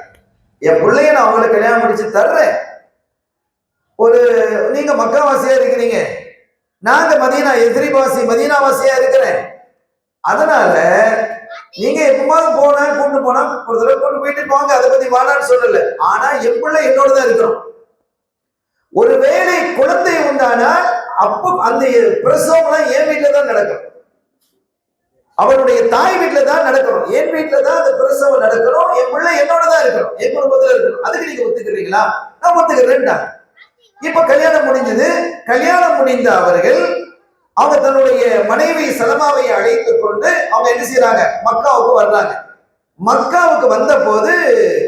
என் பிள்ளைய நான் அவங்களை கல்யாணம் முடிச்சு தர்றேன், ஒரு நீங்க மக்காவாசியா இருக்கிறீங்க, நாங்க மதீனா எதிரிவாசி மதீனாவாசியா இருக்கிறேன், அதனால நீங்க எப்பமாவது போனா கூட்டு போனா ஒரு தடவை கொண்டு போயிட்டு போங்க, அதை பத்தி வாடான்னு சொல்லல, ஆனா என் பிள்ளை என்னோடதான் இருக்கிறோம். ஒருவேளை குழந்தை உண்டானால் அப்போ அந்த பிரசவம் என் வீட்டுல தான் நடக்கும், அவருடைய தாய் வீட்டுல தான் நடக்கணும், என் வீட்டுல தான் அந்த பிரசவம் நடக்கணும், என் பிள்ளை என்னோட தான் இருக்கணும், என் குடும்பத்துல இருக்கணும், அதுக்கு நீங்க ஒத்துக்கிறீங்களா? நான் ஒத்துக்கிறேன்டா. இப்ப கல்யாணம் முடிஞ்சது. கல்யாணம் முடிந்த அவர்கள் அவங்க தன்னுடைய மனைவி சலமாவை அழைத்துக் கொண்டு அவங்க என்ன செய்யறாங்க, மக்காவுக்கு வர்றாங்க. மக்காவுக்கு வந்த போது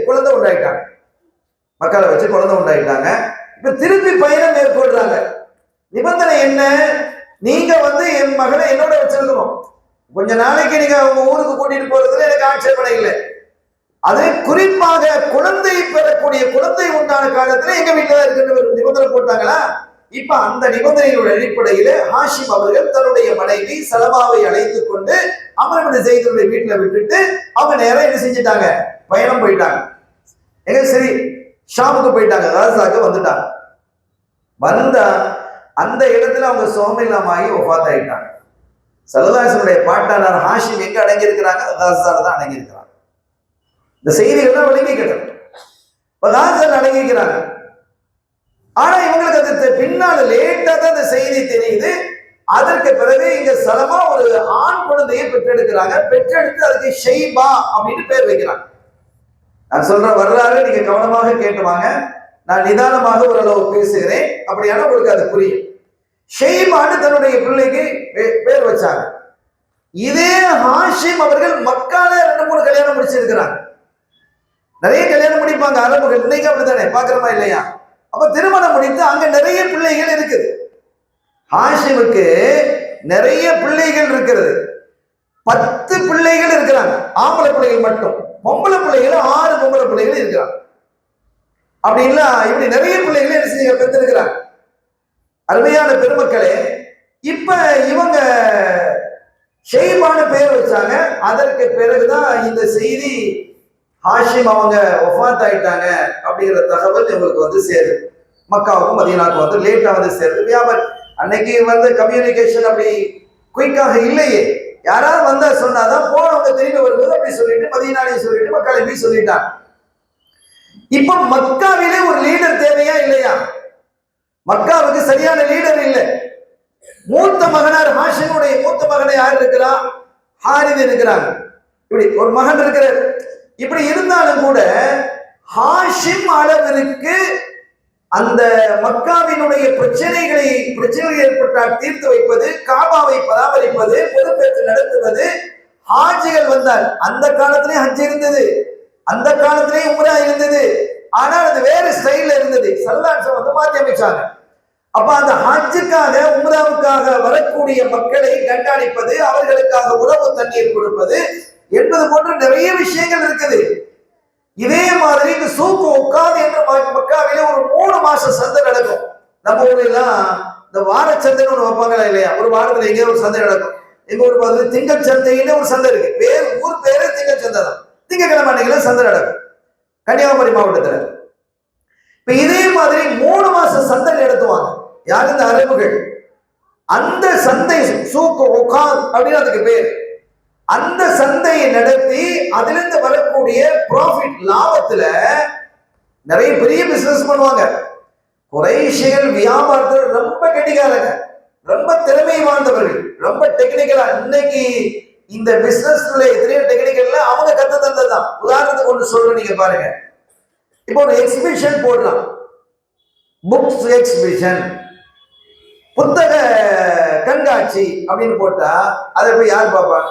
குழந்தை உண்டாயிட்டாங்க, மக்காவை வச்சு குழந்தை உண்டாயிட்டாங்க. இப்ப திருப்பி பயணம் மேற்கொள்றாங்க. நிபந்தனை என்ன, நீங்க என் மகனை என்னோட வச்சிருக்கணும், கொஞ்ச நாளைக்கு நீங்க அவங்க ஊருக்கு கூட்டிட்டு போறதுல எனக்கு ஆட்சேபனை இல்லை, அது குறிப்பாக குழந்தை பெறக்கூடிய குழந்தை உண்டான காலத்துல எங்க வீட்டுல இருக்கு நிபந்தனை போட்டாங்களா. இப்ப அந்த நிபந்தனையோட அடிப்படையில ஹாஷிம் அவர்கள் தன்னுடைய மனைவி சலமாவை அழைத்துக் கொண்டு அம்ர் இப்னு ஸைதுடைய வீட்டுல விட்டுட்டு அவங்க நேரம் என்ன செஞ்சுட்டாங்க, பயணம் போயிட்டாங்க. எங்க சரி ஷாமுக்கு போயிட்டாங்க, ராசாக்கு வந்துட்டாங்க. வந்தா அந்த இடத்துல அவங்க சோமில்லாமாகி ஒஃபாத் ஆயிட்டாங்க. ஸல்லல்லாஹு அலைஹி வஸல்லம் பாட்டாளர் ஹாஷிம் எங்க அடங்கி இருக்கிறாங்க, ராசால தான் அடங்கி இருக்கிறாங்க. இந்த செய்திகள் விளங்கிக்கிட்டது, ராசால அடங்கிக்கிறாங்க. ஆனா இவங்களுக்கு அது பின்னால லேட்டா தான் இந்த செய்தி தெரியுது. அதற்கு பிறகு இங்க சலமா ஒரு ஆண் குழந்தையை பெற்றெடுக்கிறாங்க. பெற்றெடுத்து அதுக்கு ஷைபா அப்படின்னு பேர் வைக்கிறாங்க. நான் சொல்ற வரலாறு நீங்க கவனமாக கேட்டுவாங்க, நான் நிதானமாக ஓரளவு பேசுகிறேன், அப்படியான உங்களுக்கு அது புரியும். ஷைபான்னு தன்னுடைய பிள்ளைக்கு பேர் வச்சாங்க. இதே ஹாஷிம் அவர்கள் மக்கால 2-3 கல்யாணம் முடிச்சிருக்கிறாங்க. நிறைய கல்யாணம் முடிப்பாங்க அரபுகள், இன்னைக்கு அப்படித்தானே பாக்குறமா இல்லையா? அப்ப திருமணம் முடித்து அங்க நிறைய பிள்ளைகள் இருக்குது. ஹாஷிமுக்கு நிறைய பிள்ளைகள் இருக்கிறது, 10 பிள்ளைகள் இருக்கிறாங்க, ஆம்பளை பிள்ளைகள் மட்டும். பொம்பளை பிள்ளைகள் 6 பொம்பளை பிள்ளைகள் இருக்கிறாங்க. அப்படி இல்ல இப்படி நிறைய பிள்ளைகள் என்ன செய்ய பெற்றிருக்கிறாங்க. அருமையான பெருமக்களே, இப்ப இவங்க ஷைபான்னு பேர் வச்சாங்க. அதற்கு பிறகுதான் இந்த செய்தி ஹாஷிம் அவங்க வஃபாத் ஆயிட்டாங்க அப்படிங்கிற தகவல் இவங்களுக்கு சேருது. மக்காவுக்கும் மதீனாவுக்கும் வந்து லேட்டா வந்து சேர்ந்து வியாபாரம். அன்னைக்கு வந்து கம்யூனிகேஷன் அப்படி குயிக்காக இல்லையே. யாராவது வந்தா சொன்னாதான் போனவங்க திரும்பி வருவது அப்படி சொல்லிட்டு மதீனாலையும் சொல்லிட்டு மக்காலையும் சொல்லிட்டாங்க. இப்ப மக்காவிலே ஒரு லீடர் தேவையா இல்லையா? மக்காவுக்கு சரியான லீடர் இல்லை. மூத்த மகனார் ஹாஷிமுடைய மூத்த மகனை யார் இருக்கிறா? ஹாரித் இருக்கிறாங்க. இப்படி ஒரு மகன் இருக்கிறார். இப்படி இருந்தாலும் கூட ஹாஷிம் அளவிற்கு அந்த மக்காவினுடைய பிரச்சனைகள் ஏற்பட்டால் தீர்த்து வைப்பது, காபாவை பராமரிப்பது, பொறுப்பேற்று நடத்துவது, ஹாஜிகள் வந்தால் அந்த காலத்திலேயே ஹஜ் இருந்தது, அந்த காலத்திலேயே உம்ரா இருந்தது. ஆனால் அது வேற ஸ்டைல்ல இருந்தது. ஸல்லல்லாஹு வந்து மாற்றி அமைச்சாங்க. அப்ப அந்த ஹஜ்ஜுக்காக உம்ராவுக்காக வரக்கூடிய மக்களை கண்காணிப்பது, அவர்களுக்காக உணவு தண்ணீர் கொடுப்பது என்பது போன்ற நிறைய விஷயங்கள் இருக்குது. இதே மாதிரி இந்த சூக்கு உட்காது என்ற மக்காவிலே ஒரு 3 மாச சந்தை நடக்கும். நம்ம ஊர்ல எல்லாம் இந்த வார சந்தைன்னு ஒண்ணு வைப்பாங்களா இல்லையா? ஒரு வாரத்துல எங்கேயோ ஒரு சந்தை நடக்கும். எங்க ஊர் பார்த்து திங்கள் சந்தைன்னு ஒரு சந்தை இருக்கு. ஊர் பேரு திங்கள் சந்தை தான். திங்கக்கிழமை அன்னைக்கு சந்தை நடக்கும் கன்னியாகுமரி மாவட்டத்துல. இப்ப இதே மாதிரி 3 மாச சந்தை நடத்துவாங்க. யார்? இந்த அரபுகள். அந்த சந்தை சூக்கு உகாத் அப்படின்னு அதுக்கு பேர். அந்த சந்தையை நடத்தி அதிலிருந்து வரக்கூடிய ப்ராஃபிட் லாபத்துல நிறைய பெரிய பிசினஸ் பண்ணுவாங்க. குறைஷிகள் வியாபாரத்தில் ரொம்ப கெட்டிக்காரங்க, ரொம்ப திறமை வாழ்ந்தவர்கள், ரொம்ப டெக்னிக்கலா. இன்னைக்கு இந்த பிசினஸ்ல எத்தனையோ டெக்னிக்கல்ல அவங்க கத்து தந்ததுதான். உதாரணத்துக்கு ஒன்று சொல்றேன், நீங்க பாருங்க. இப்போ ஒரு எக்ஸிபிஷன் போடலாம், புக்ஸ் எக்ஸிபிஷன், புத்தக கண்காட்சி அப்படின்னு போட்டா அதை போய் யார் பார்ப்பாங்க?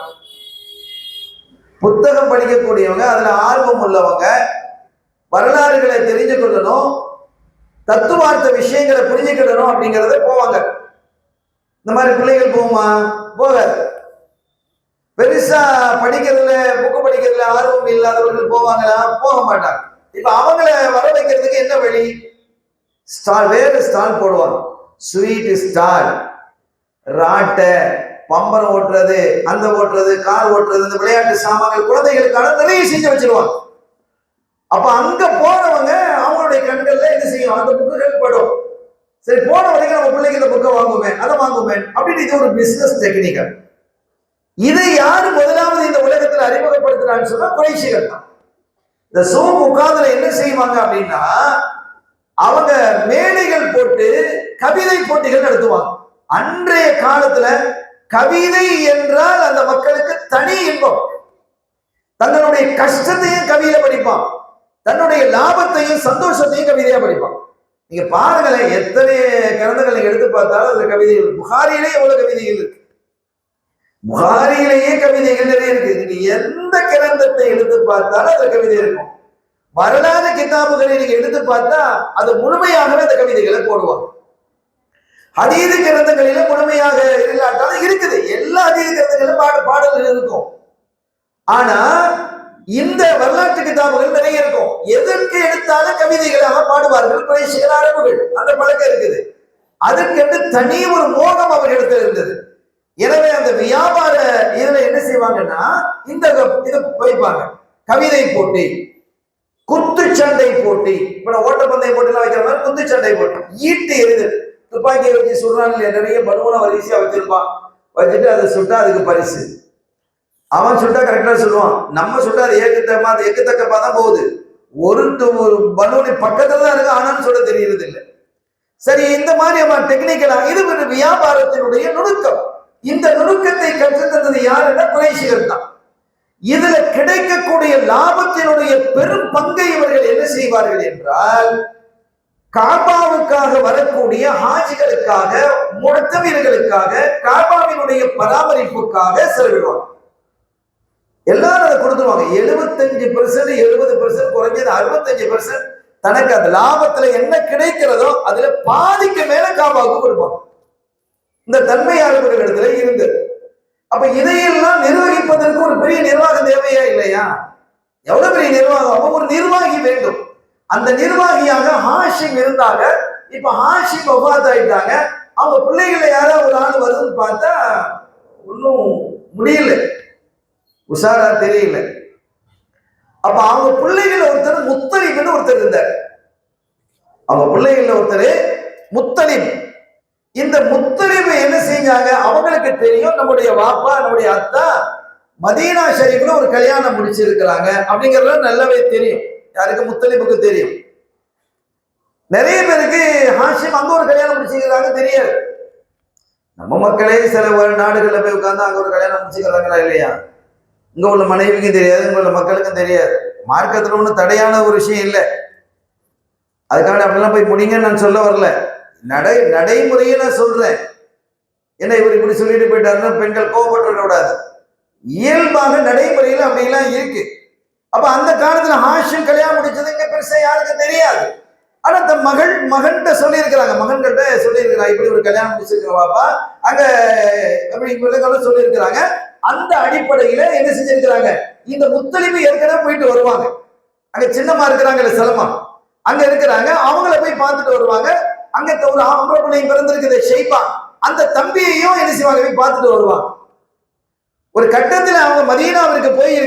புத்தகம் படிக்கக்கூடியவங்க, அதுல ஆர்வம் உள்ளவங்க, வரலாறுகளை தெரிஞ்சு கொள்ளணும், தத்துவார்த்த விஷயங்களை புரிஞ்சுக்கிடணும் அப்படிங்கிறத போவாங்க. இந்த மாதிரி பிள்ளைகள் போகுமா? போகாது. பெருசா படிக்கிறதுல புக்கு படிக்கிறதுல ஆர்வம் இல்லாதவர்கள் போவாங்களா? போக மாட்டாங்க. இப்ப அவங்கள வர வைக்கிறதுக்கு என்ன வழி? ஸ்டால், வேறு ஸ்டால் போடுவாங்க. ஸ்வீட் ஸ்டால், ராட்டை, பம்பரம் ஓட்டுறது, அந்த ஓட்டுறது, கார் ஓட்டுறது, இந்த விளையாட்டு சாமான்கள் குழந்தைகளுக்கான நிறைய செஞ்சு வச்சிருவாங்க. அப்ப அங்க போறவங்க அவங்களுடைய கண்கள்ல என்ன செய்யும்? அந்த புக்குகள் படும். சரி, போன வரைக்கும் நம்ம பிள்ளைக்கு இந்த புக்கை வாங்குவேன், அதை வாங்குவேன் அப்படின்னு. இது ஒரு பிசினஸ் டெக்னிக்கல். இதை யாரு முதலாவது இந்த உலகத்தில் அறிமுகப்படுத்துறான்னு சொன்னா குறைஷிகள் தான். இந்த சூக் உட்கார்ந்துல என்ன செய்வாங்க அப்படின்னா, அவங்க மேடைகள் போட்டு கவிதை போட்டிகள் நடத்துவாங்க. அன்றைய காலத்துல கவிதை என்றால் அந்த மக்களுக்கு தனி இன்பம். தங்களுடைய கஷ்டத்தையும் கவிதையில படிப்பான், தன்னுடைய லாபத்தையும் சந்தோஷத்தையும் கவிதையா படிப்பான். நீங்க பாருங்களேன், எத்தனை கிரந்தங்களை எடுத்து பார்த்தாலும் அந்த கவிதைகள். புகாரியிலே எவ்வளவு கவிதைகள் இருக்கு, புகாரியிலேயே கவிதைகள் நிறைய இருக்கு. நீங்க எந்த கிரந்தத்தை எடுத்து பார்த்தாலும் அந்த கவிதை இருக்கும். வரலாறு கிதாபுகளை நீங்க எடுத்து பார்த்தா அது முழுமையாகவே அந்த கவிதைகளை போடுவாங்க. ஹதீது கிரந்தங்களில முழுமையாக இல்லாட்டாலும் இருக்குது. எல்லா ஹதீது கிரந்தங்களிலும் பாடல்கள் இருக்கும். ஆனா இந்த வரலாற்று கிதாபுகள் நிறைய இருக்கும். எதற்கு எடுத்தாலும் கவிதைகளாக பாடுவார்கள் குறைஷிகள், அரபுகள். அந்த பழக்கம் இருக்குது. அதற்கென்று தனி ஒரு மோகம் அவர்களிடத்தில் இருந்தது. எனவே அந்த வியாபார இதுல என்ன செய்வாங்கன்னா, இந்த இது வைப்பாங்க, கவிதை போட்டி, குத்துச்சண்டை போட்டி. இப்ப ஓட்டப்பந்தய போட்டிலாம் வைக்கிற மாதிரி குத்துச்சண்டை போட்டி, ஈட்டு எறிதல், துப்பாக்கியை வச்சு சுடுறான் இல்லையா, நிறைய பலூனை வரிசையா வச்சிருப்பான். வச்சுட்டு அதை சுட்டா அதுக்கு பரிசு. அவன் சுட்டா கரெக்டா சொல்லுவான், நம்ம சுட்டா அது ஏக்கத்தக்கப்பா தான் போகுது. ஒரு பலூனை பக்கத்துல தான் இருக்கு, ஆனான்னு சொல்ல தெரியறது இல்லை. சரி, இந்த மாதிரி அவன் டெக்னிக்கலா, இது ஒரு வியாபாரத்தினுடைய நுணுக்கம். இந்த நுணுக்கத்தை கற்றுத்தந்தது யாருன்னா குறைஷிகள் தான். இதுல கிடைக்கக்கூடிய லாபத்தினுடைய பெரும் பங்கை இவர்கள் என்ன செய்வார்கள் என்றால், காபாவுக்காக வரக்கூடிய ஹாஜிகளுக்காக, முஅத்தமிர்களுக்காக, காபாவினுடைய பராமரிப்புக்காக செலவிடுவாங்க. எல்லாரும் அதை கொடுத்துருவாங்க. 75%, 70%, குறைஞ்சது 65% தனக்கு அந்த லாபத்துல என்ன கிடைக்கிறதோ அதுல பாதிக்கு மேல காபாவுக்கு கொடுப்பாங்க. இந்த தன்மையாளர்கள் இடத்துல இருந்தது. அப்ப இதையெல்லாம் நிர்வகிப்பதற்கு ஒரு பெரிய நிர்வாகம் தேவையா இல்லையா? எவ்வளவு பெரிய நிர்வாகம்? அப்ப ஒரு நிர்வாகி வேண்டும். அந்த நிர்வாகியாக ஹாஷிம் இருந்தாங்க. இப்ப ஹாஷிம் வஃபாத் ஆயிட்டாங்க. அவங்க பிள்ளைகளை யாராவது ஒரு ஆள் வருதுன்னு பார்த்தா ஒன்னும் முடியல, உஷாரா தெரியல. அப்ப அவங்க பிள்ளைகள் ஒருத்தர் முத்தலிப்னு ஒருத்தர் இருந்தார். அவங்க பிள்ளைகள்ல ஒருத்தர் முத்தலிப். இந்த முத்தலிப் என்ன செஞ்சாங்க, அவங்களுக்கு தெரியும் நம்முடைய வாப்பா நம்முடைய அத்தா மதீனா ஷரீஃப்ல ஒரு கல்யாணம் முடிச்சிருக்கிறாங்க அப்படிங்கறது நல்லாவே தெரியும். யாருக்கு? முத்தலிபுக்கு தெரியும். நிறைய பேருக்கு ஹாஷிம் அங்க ஒரு கல்யாணம் முடிச்சுக்கிறாங்க தெரியாது. நம்ம மக்களே சில நாடுகள்ல போய் உட்கார்ந்து அங்க ஒரு கல்யாணம் முடிச்சுக்கிறாங்களா இல்லையா? இங்க உள்ள மனைவிக்கும் தெரியாது, இங்க உள்ள மக்களுக்கும் தெரியாது. மார்க்கத்துல ஒண்ணு தடையான ஒரு விஷயம் இல்லை. அதுக்காக அப்படிலாம் போய் முடிங்கன்னு நான் சொல்ல வரல. நடைமுறையை நான் சொல்றேன். ஏன்னா இவர் இப்படி சொல்லிட்டு போயிட்டாருன்னா பெண்கள் கோபப்பட்டு கூடாது. இயல்பாக நடைமுறையில் அப்படிலாம் இருக்கு. அப்ப அந்த காலத்துல ஹாஷிம் கல்யாணம் முடிச்சது இங்க பெருசா யாருக்கும் தெரியாது. ஆனா தன் மகன்கிட்ட சொல்லியிருக்கிறாங்க, மகன்கிட்ட சொல்லியிருக்கிறாங்க, இப்படி ஒரு கல்யாணம் முடிச்சிருக்கிறவாப்பா அங்க அப்படி சொல்லியிருக்கிறாங்க. அந்த அடிப்படையில என்ன செஞ்சிருக்கிறாங்க, இந்த முத்தலிபு ஏற்கனவே போயிட்டு வருவாங்க. அங்க சின்னமா இருக்கிறாங்கல்ல சலமா, அங்க இருக்கிறாங்க. அவங்கள போய் பார்த்துட்டு வருவாங்க. அங்க ஒரு ஆம்பளை பிள்ளைங்க பிறந்திருக்குது ஷைபா, அந்த தம்பியையும் என்ன செய்வாங்க, போய் பார்த்துட்டு வருவாங்க. ஒரு கட்டத்துல அவங்க மதீனாவுக்கு போய்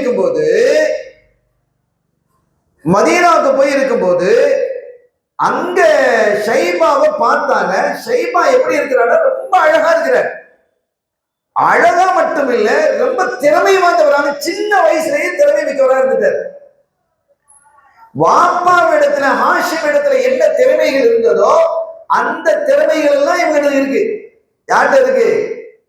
இருக்கும்போது அங்க ஷைபாவை பார்த்தாங்க. ஷைபா எப்படி இருக்கிறாரு, ரொம்ப அழகா இருக்கிறார். அழகா மட்டும் இல்ல, ரொம்ப திறமை வாய்ந்தவராக, சின்ன வயசுலயே திறமை மிக்கவராக இருந்துட்டார். வாப்பாவிடத்துல ஹாஷிம் இடத்துல என்ன திறமைகள் இருந்ததோ அந்த திறமைகள் எல்லாம் இவங்க இருக்கு. யார்கிட்ட இருக்கு?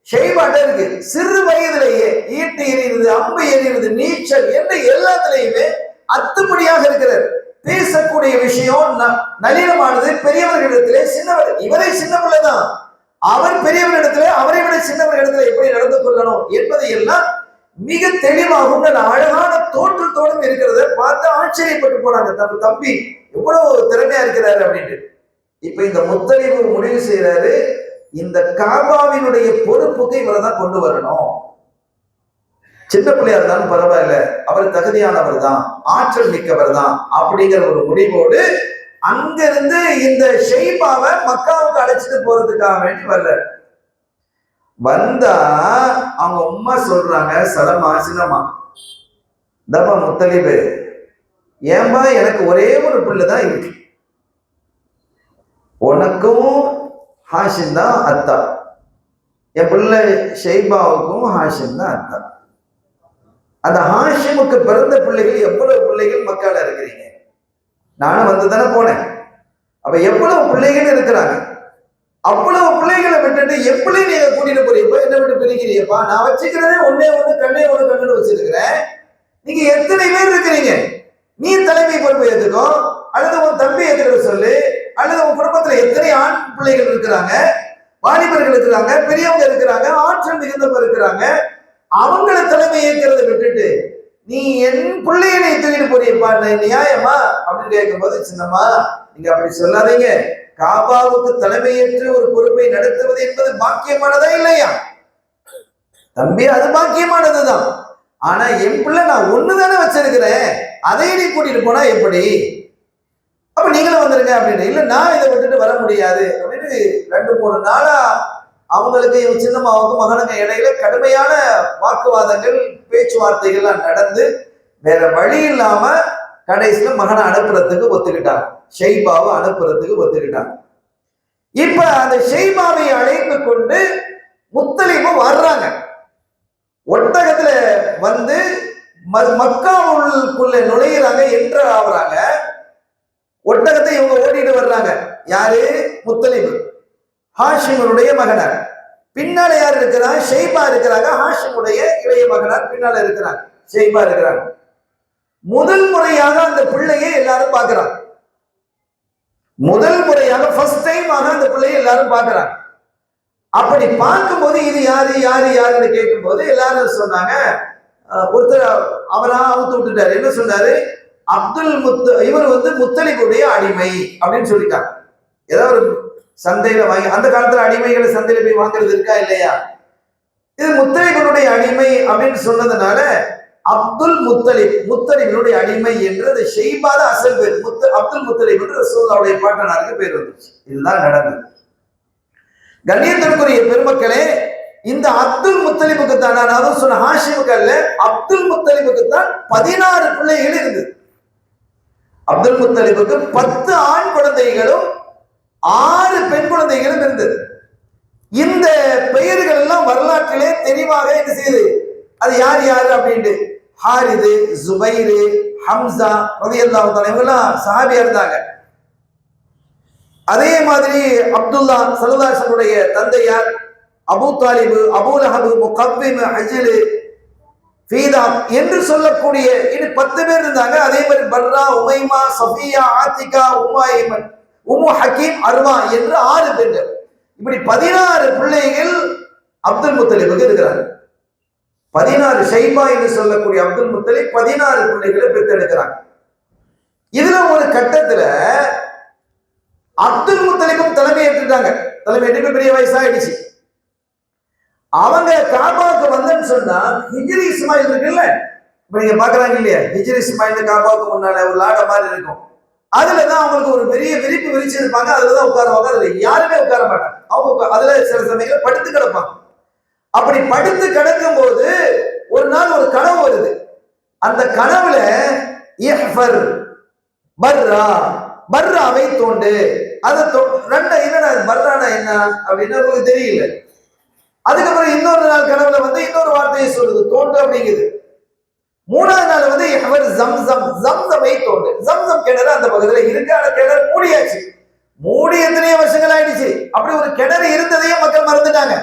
ஷைபாட்ட இருக்கு. சிறு வயதிலேயே ஈட்டு எறிகிறது, அம்பு எறிகிறது, நீச்சல் என்ற எல்லாத்திலையுமே அத்துப்படியாக இருக்கிறார். பேசக்கூடிய விஷயம் நளினமானது. பெரியவர்களிடத்திலே சின்னவர், இவரை சின்ன பிள்ளைதான், அவர் பெரியவரிடத்திலே அவரை விட சின்னவர்களிடத்துல எப்படி நடந்து கொள்ளணும் என்பதை எல்லாம் மிக தெளிவாகவும் அழகான தோற்றத்தோடும் இருக்கிறத பார்த்து ஆச்சரியப்பட்டு போனாங்க. தம்பி எவ்வளவு திறமையா இருக்கிறாரு அப்படின்ட்டு. இப்ப இந்த முத்தலிபு முடிவு செய்யறாரு, இந்த காபாவினுடைய பொறுப்புக்கு இவரை தான் கொண்டு வரணும். சின்ன பிள்ளையா இருந்தாலும் பரவாயில்ல, அவர் தகுதியானவர் தான், ஆற்றல் மிக்கவர் தான் அப்படிங்கிற ஒரு முடிவோடு அங்கிருந்து இந்த ஷைபாவை மக்காவுக்கு அழைச்சிட்டு போறதுக்காக வேண்டி வர்றாரு. வந்தா அவங்க உம்மா சொல்றாங்க, சலமா சின்னம்மா, தப்பா முத்தலிபு, ஏன்பா எனக்கு ஒரே ஒரு பிள்ளை தான் இருக்கு, உனக்கும் ஹாஷிம் தான் அத்தா, என் பிள்ளை ஷைபாவுக்கும் ஹாஷிம் தான் அத்தா. அந்த ஹாஷிமுக்கு பிறந்த பிள்ளைகள் எவ்வளவு பிள்ளைகள் மக்கள் இருக்கிறீங்க, நானும் வந்து தானே போனேன். அப்ப எவ்வளவு பிள்ளைகள் இருக்கிறாங்க, அவ்வளவு பிள்ளைகளை விட்டுட்டு எப்படி நீங்க கூட்டிட்டு போறீங்க, என்ன விட்டு பிரிக்கிறீங்கப்பா, நான் வச்சுக்கிறதே ஒன்னே ஒண்ணு கண்ணு வச்சிருக்கிறேன், நீங்க எத்தனை பேர் இருக்கிறீங்க, நீ தலைமை பொறுப்பு ஏத்துக்கோ, அல்லது உன் தம்பி ஏத்துக்கிற சொல்லு, அல்லது உன் குடும்பத்துல எத்தனை ஆண் பிள்ளைகள் இருக்கிறாங்க, வாலிபர்கள் இருக்கிறாங்க, பெரியவங்க இருக்கிறாங்க, ஆற்றல் மிகுந்தவங்க இருக்கிறாங்க, அவங்கள தலைமை ஏற்கிறத விட்டுட்டு நீ என் பிள்ளைய நீ தூக்கிட்டு போறியப்பா, நியாயமா அப்படின்னு கேட்கும்போது, சின்னம்மா நீங்க அப்படி சொல்லாதீங்க, காபாவுக்கு தலைமையேற்று ஒரு பொறுப்பை நடத்துவது என்பது பாக்கியமானதா இல்லையா தம்பி, அது பாக்கியமானதுதான். ஆனா என் பிள்ளை நான் ஒண்ணுதானே வச்சிருக்கிறேன், அதை நீ கூட்டிட்டு போனா எப்படி, அப்ப நீங்களும் வந்துருங்க அப்படின்னு. இல்ல நான் இதை விட்டுட்டு வர முடியாது அப்படின்னு 2-3 நாளா அவங்களுக்கு சின்னம்மாவுக்கும் மகனுக்கு இடையில கடுமையான வாக்குவாதங்கள், பேச்சுவார்த்தைகள்லாம் நடந்து வேற வழி இல்லாம கடைசியில மகனை அனுப்புறதுக்கு ஒத்துக்கிட்டாங்க, ஷைபாவை அனுப்புறதுக்கு ஒத்துக்கிட்டாங்க. இப்ப அந்த ஷைபாவை அழைத்து கொண்டு முத்தலிபு வர்றாங்க. ஒட்டகத்துல வந்து மக்காவுக்குள்ள நுழையிறாங்க, என்ட்ரு ஆகுறாங்க. ஒட்டகத்தை இவங்க ஓட்டிட்டு வர்றாங்க. யாரு? முத்தலிபு, ஹாஷிமுடைய மகனார். பின்னால யார் இருக்கிறாங்க? ஷைபா இருக்கிறாங்க. ஹாஷிமுடைய இளைய மகனார் பின்னால இருக்கிறாங்க, ஷைபா இருக்கிறாங்க. முதல் முறையாக அந்த பிள்ளையை எல்லாரும் பார்க்கிறாங்க. முதல் முறையாக ஃபர்ஸ்ட் டைம் ஆக அந்த பிள்ளையை எல்லாரும் பார்க்கிறாங்க. அப்படி பார்க்கும்போது இது யாரு யாரு யாருன்னு கேட்கும்போது எல்லாரும் சொன்னாங்க, ஒருத்தர் அவரா அவுத்து விட்டுட்டாரு. என்ன சொன்னாரு? இவர் வந்து முத்தலிபுடைய அடிமை அப்படின்னு சொல்லிட்டாங்க. ஏதாவது ஒரு சந்தையில வாங்கி, அந்த காலத்துல அடிமைகளை சந்தையில போய் வாங்குறது இருக்கா இல்லையா, இது முத்தலிபுடைய அடிமை அப்படின்னு சொன்னதுனால அப்துல் முத்தலிப், முத்தலிபுடைய அடிமை என்று ஷைபாத அசல் பேர் அப்துல் முத்தலிப் என்று ரசூலுல்லாஹ்வுடைய பாட்டனாருக்கு பேர் வந்துச்சு. இதுதான் நடந்தது. கண்ணியத்திற்குரிய பெருமக்களே, இந்த அப்துல் முத்தலிபுக்கு தான், நான் அதுவும் சொன்ன ஹாஷிமுக்கு அல்ல, அப்துல் முத்தலிபுக்கு தான் 16 பிள்ளைகள் இருந்தது. அப்துல் முத்தலிபுக்கு 10 ஆண் குழந்தைகளும் 6 பெண் குழந்தைகளும் இருந்தது. இந்த பெயர்கள் எல்லாம் வரலாற்றிலே தெளிவாக என்ன செய்யுது, அது யார் யார் அப்படின்ட்டு. ஹாரிது, ஜுபைரு, ஹம்சா ரலியல்லாஹு தஆலா இவங்கெல்லாம் சஹாபியா இருந்தாங்க. அதே மாதிரி அப்துல்லா ஸல்லல்லாஹு அலைஹி வஸல்லம் தந்தையார் அபூ தாலிபு, அபூ லஹப், முகவ்விம், அஜ்ல், ஃபீதா என்று சொல்லக்கூடிய இன்னும் 10 பேர் இருந்தாங்க. அதே மாதிரி பர்ரா, உமைமா, சஃபியா, ஆத்திகா, உம்மா உம்மு ஹக்கீம், அர்வா என்று 6 பெண்கள். இப்படி 16 பிள்ளைகள் அப்துல் முத்தலிபுக்கு இருக்கிறாங்க. 16 ஷைபா என்று சொல்லக்கூடிய அப்துல் முத்தலிப் 16 பிள்ளைகளை பெற்றெடுக்கிறாங்க. இதுல ஒரு கட்டத்துல அப்துல் முத்தலிபும் தலைமை ஏற்றுட்டாங்க. தலைமை ஏற்று பெரிய வயசாயிடுச்சு. அவங்க காபாவுக்கு வந்தேன்னு சொன்னா ஹிஜ்ரி இஸ்மாயில் இருக்குல்ல, இப்ப நீங்க பாக்குறாங்க இல்லையா, ஹிஜ்ரி இஸ்மாயில் காபாவுக்கு முன்னால ஒரு லாட மாதிரி இருக்கும். அதுலதான் அவங்களுக்கு ஒரு பெரிய விரிப்பு விரிச்சிருப்பாங்க. அதுலதான் உட்காருவாங்க. அதுல யாருமே உட்கார மாட்டாங்க. அவங்க அதுல சில சமயங்கள் படுத்து கிடப்பாங்க. அப்படி படுத்து கிடக்கும் போது ஒரு நாள் ஒரு கனவு வருது. அந்த கனவுல இஹ்ஃபர் பர்ரா, பர்ராவை தோண்டு. அதை ரெண்ட என்னடா பர்ரானா என்ன அப்படின்னு உங்களுக்கு தெரியல. அதுக்கப்புறம் இன்னொரு நாள் கனவுல வந்து இன்னொரு வார்த்தையை சொல்லுது, தோண்டு அப்படிங்குது. 3ஆவது நாள் வந்து இஹ்ஃபர் ஜம்சம், ஜம்சமை தோண்டு. ஜம்சம் கிணறு அந்த பக்கத்துல இருக்கு. அந்த கிணறு மூடியாச்சு. மூடி எத்தனையோ வருஷங்கள் ஆயிடுச்சு. அப்படி ஒரு கிணறு இருந்ததையே மக்கள் மறந்துட்டாங்க.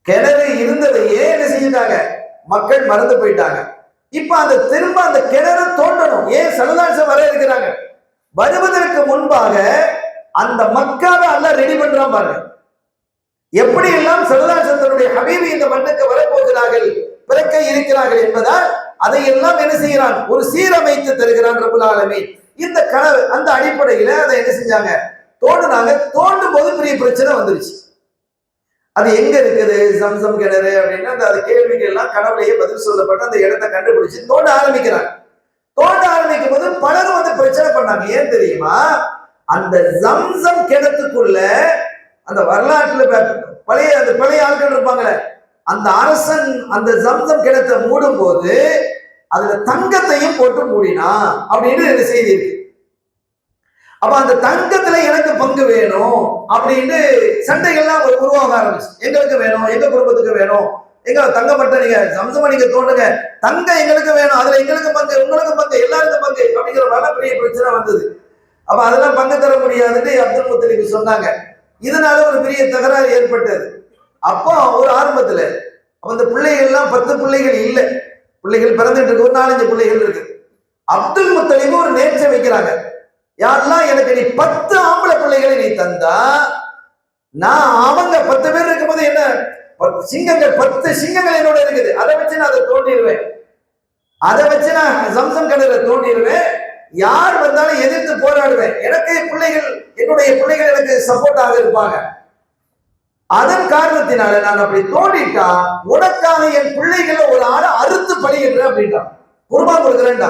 கிணறு இருந்ததையே என்ன செஞ்சுட்டாங்க, மக்கள் மறந்து போயிட்டாங்க. இப்ப அந்த திரும்ப அந்த கிணறு தோண்டணும். ஏன் ஸல்லல்லாஹு வர இருக்கிறாங்க. வருவதற்கு முன்பாக அந்த மக்காவை அல்லாஹ் ரெடி பண்றான் பாருங்க. எப்படி எல்லாம் ஸல்லல்லாஹு தன்னுடைய ஹபீபி இந்த மண்ணுக்கு வரப்போகிறார்கள், பிறக்க இருக்கிறார்கள் என்பதால் அதையெல்லாம் என்ன செய்கிறான், ஒரு சீரமைத்து தருகிறான் ரப்புல் ஆலமீன். இந்த கனவு அந்த அடிப்படையில அதை என்ன செஞ்சாங்க, தோண்டுனாங்க. தோண்டும் போது பெரிய பிரச்சனை வந்துருச்சு. அது எங்க இருக்குது ஜம்சம் கிணறு அப்படின்னா அந்த கேள்விகள் எல்லாம் கனவுலையே பதில் சொல்லப்பட்டு அந்த இடத்தை கண்டுபிடிச்சு தோண்ட ஆரம்பிக்கிறாங்க. தோண்ட ஆரம்பிக்கும் போது பலரும் வந்து பிரச்சனை பண்ணாங்க. ஏன் தெரியுமா, அந்த ஜம்சம் கிணத்துக்குள்ள அந்த வரலாற்றுல பழைய ஆட்கள் இருப்பாங்களே, அந்த அரசன் அந்த ஜம்சம் கிணத்தை மூடும் போது அதுல தங்கத்தையும் போட்டு மூடினா அப்படின்னு செய்தி இருக்கு. அப்ப அந்த தங்கத்துல எனக்கு பங்கு வேணும் அப்படின்னு சண்டைகள்லாம் உருவாக ஆரம்பிச்சு. எங்களுக்கு வேணும், எங்க குடும்பத்துக்கு வேணும், எங்க தங்கம் மட்டும் நீங்க ஜம்சமா நீங்க தோண்டுங்க, தங்கம் எங்களுக்கு வேணும், அதுல எங்களுக்கு பங்கு, உங்களுக்கு பங்கு, எல்லாருக்கும் பங்கு அப்படிங்கிற வள பெரிய பிரச்சனை வந்தது. அப்ப அதெல்லாம் பங்கு தர முடியாதுன்னு அப்துல் முத்தலிப் சொன்னாங்க. இதனால ஒரு பெரிய தகராறு ஏற்பட்டது. அப்போ ஒரு ஆரம்பத்துல அந்த பிள்ளைகள் எல்லாம் 10 பிள்ளைகள் இல்லை, பிள்ளைகள் பிறந்துட்டு இருக்கு, ஒரு 4-5 பிள்ளைகள் இருக்கு. அப்துல் முத்தலிப் ஒரு நேர்ச்சை வைக்கிறாங்க. யாரெல்லாம் எனக்கு நீ 10 ஆம்பளை பிள்ளைகளை நீ தந்தா, நான் அவங்க 10 பேர் இருக்கும்போது என்ன சிங்கங்கள் 10 சிங்கங்கள் என்னோட இருக்குது, அதை வச்சு நான் அதை தோண்டிடுவேன், அதை வச்சு நான் ஜம்சம் கிணறு தோண்டிடுவேன், யார் வந்தாலும் எதிர்த்து போராடுவேன், எனக்கு பிள்ளைகள், என்னுடைய பிள்ளைகள் எனக்கு சப்போர்ட்டாக இருப்பாங்க. அதன் காரணத்தினால நான் அப்படி தோண்டிட்டா உனக்காக என் பிள்ளைகளை ஒரு ஆளை அறுத்து பலியிடுறேன் அப்படின்ட்டான், குர்பா கொடுக்குறேன்டா.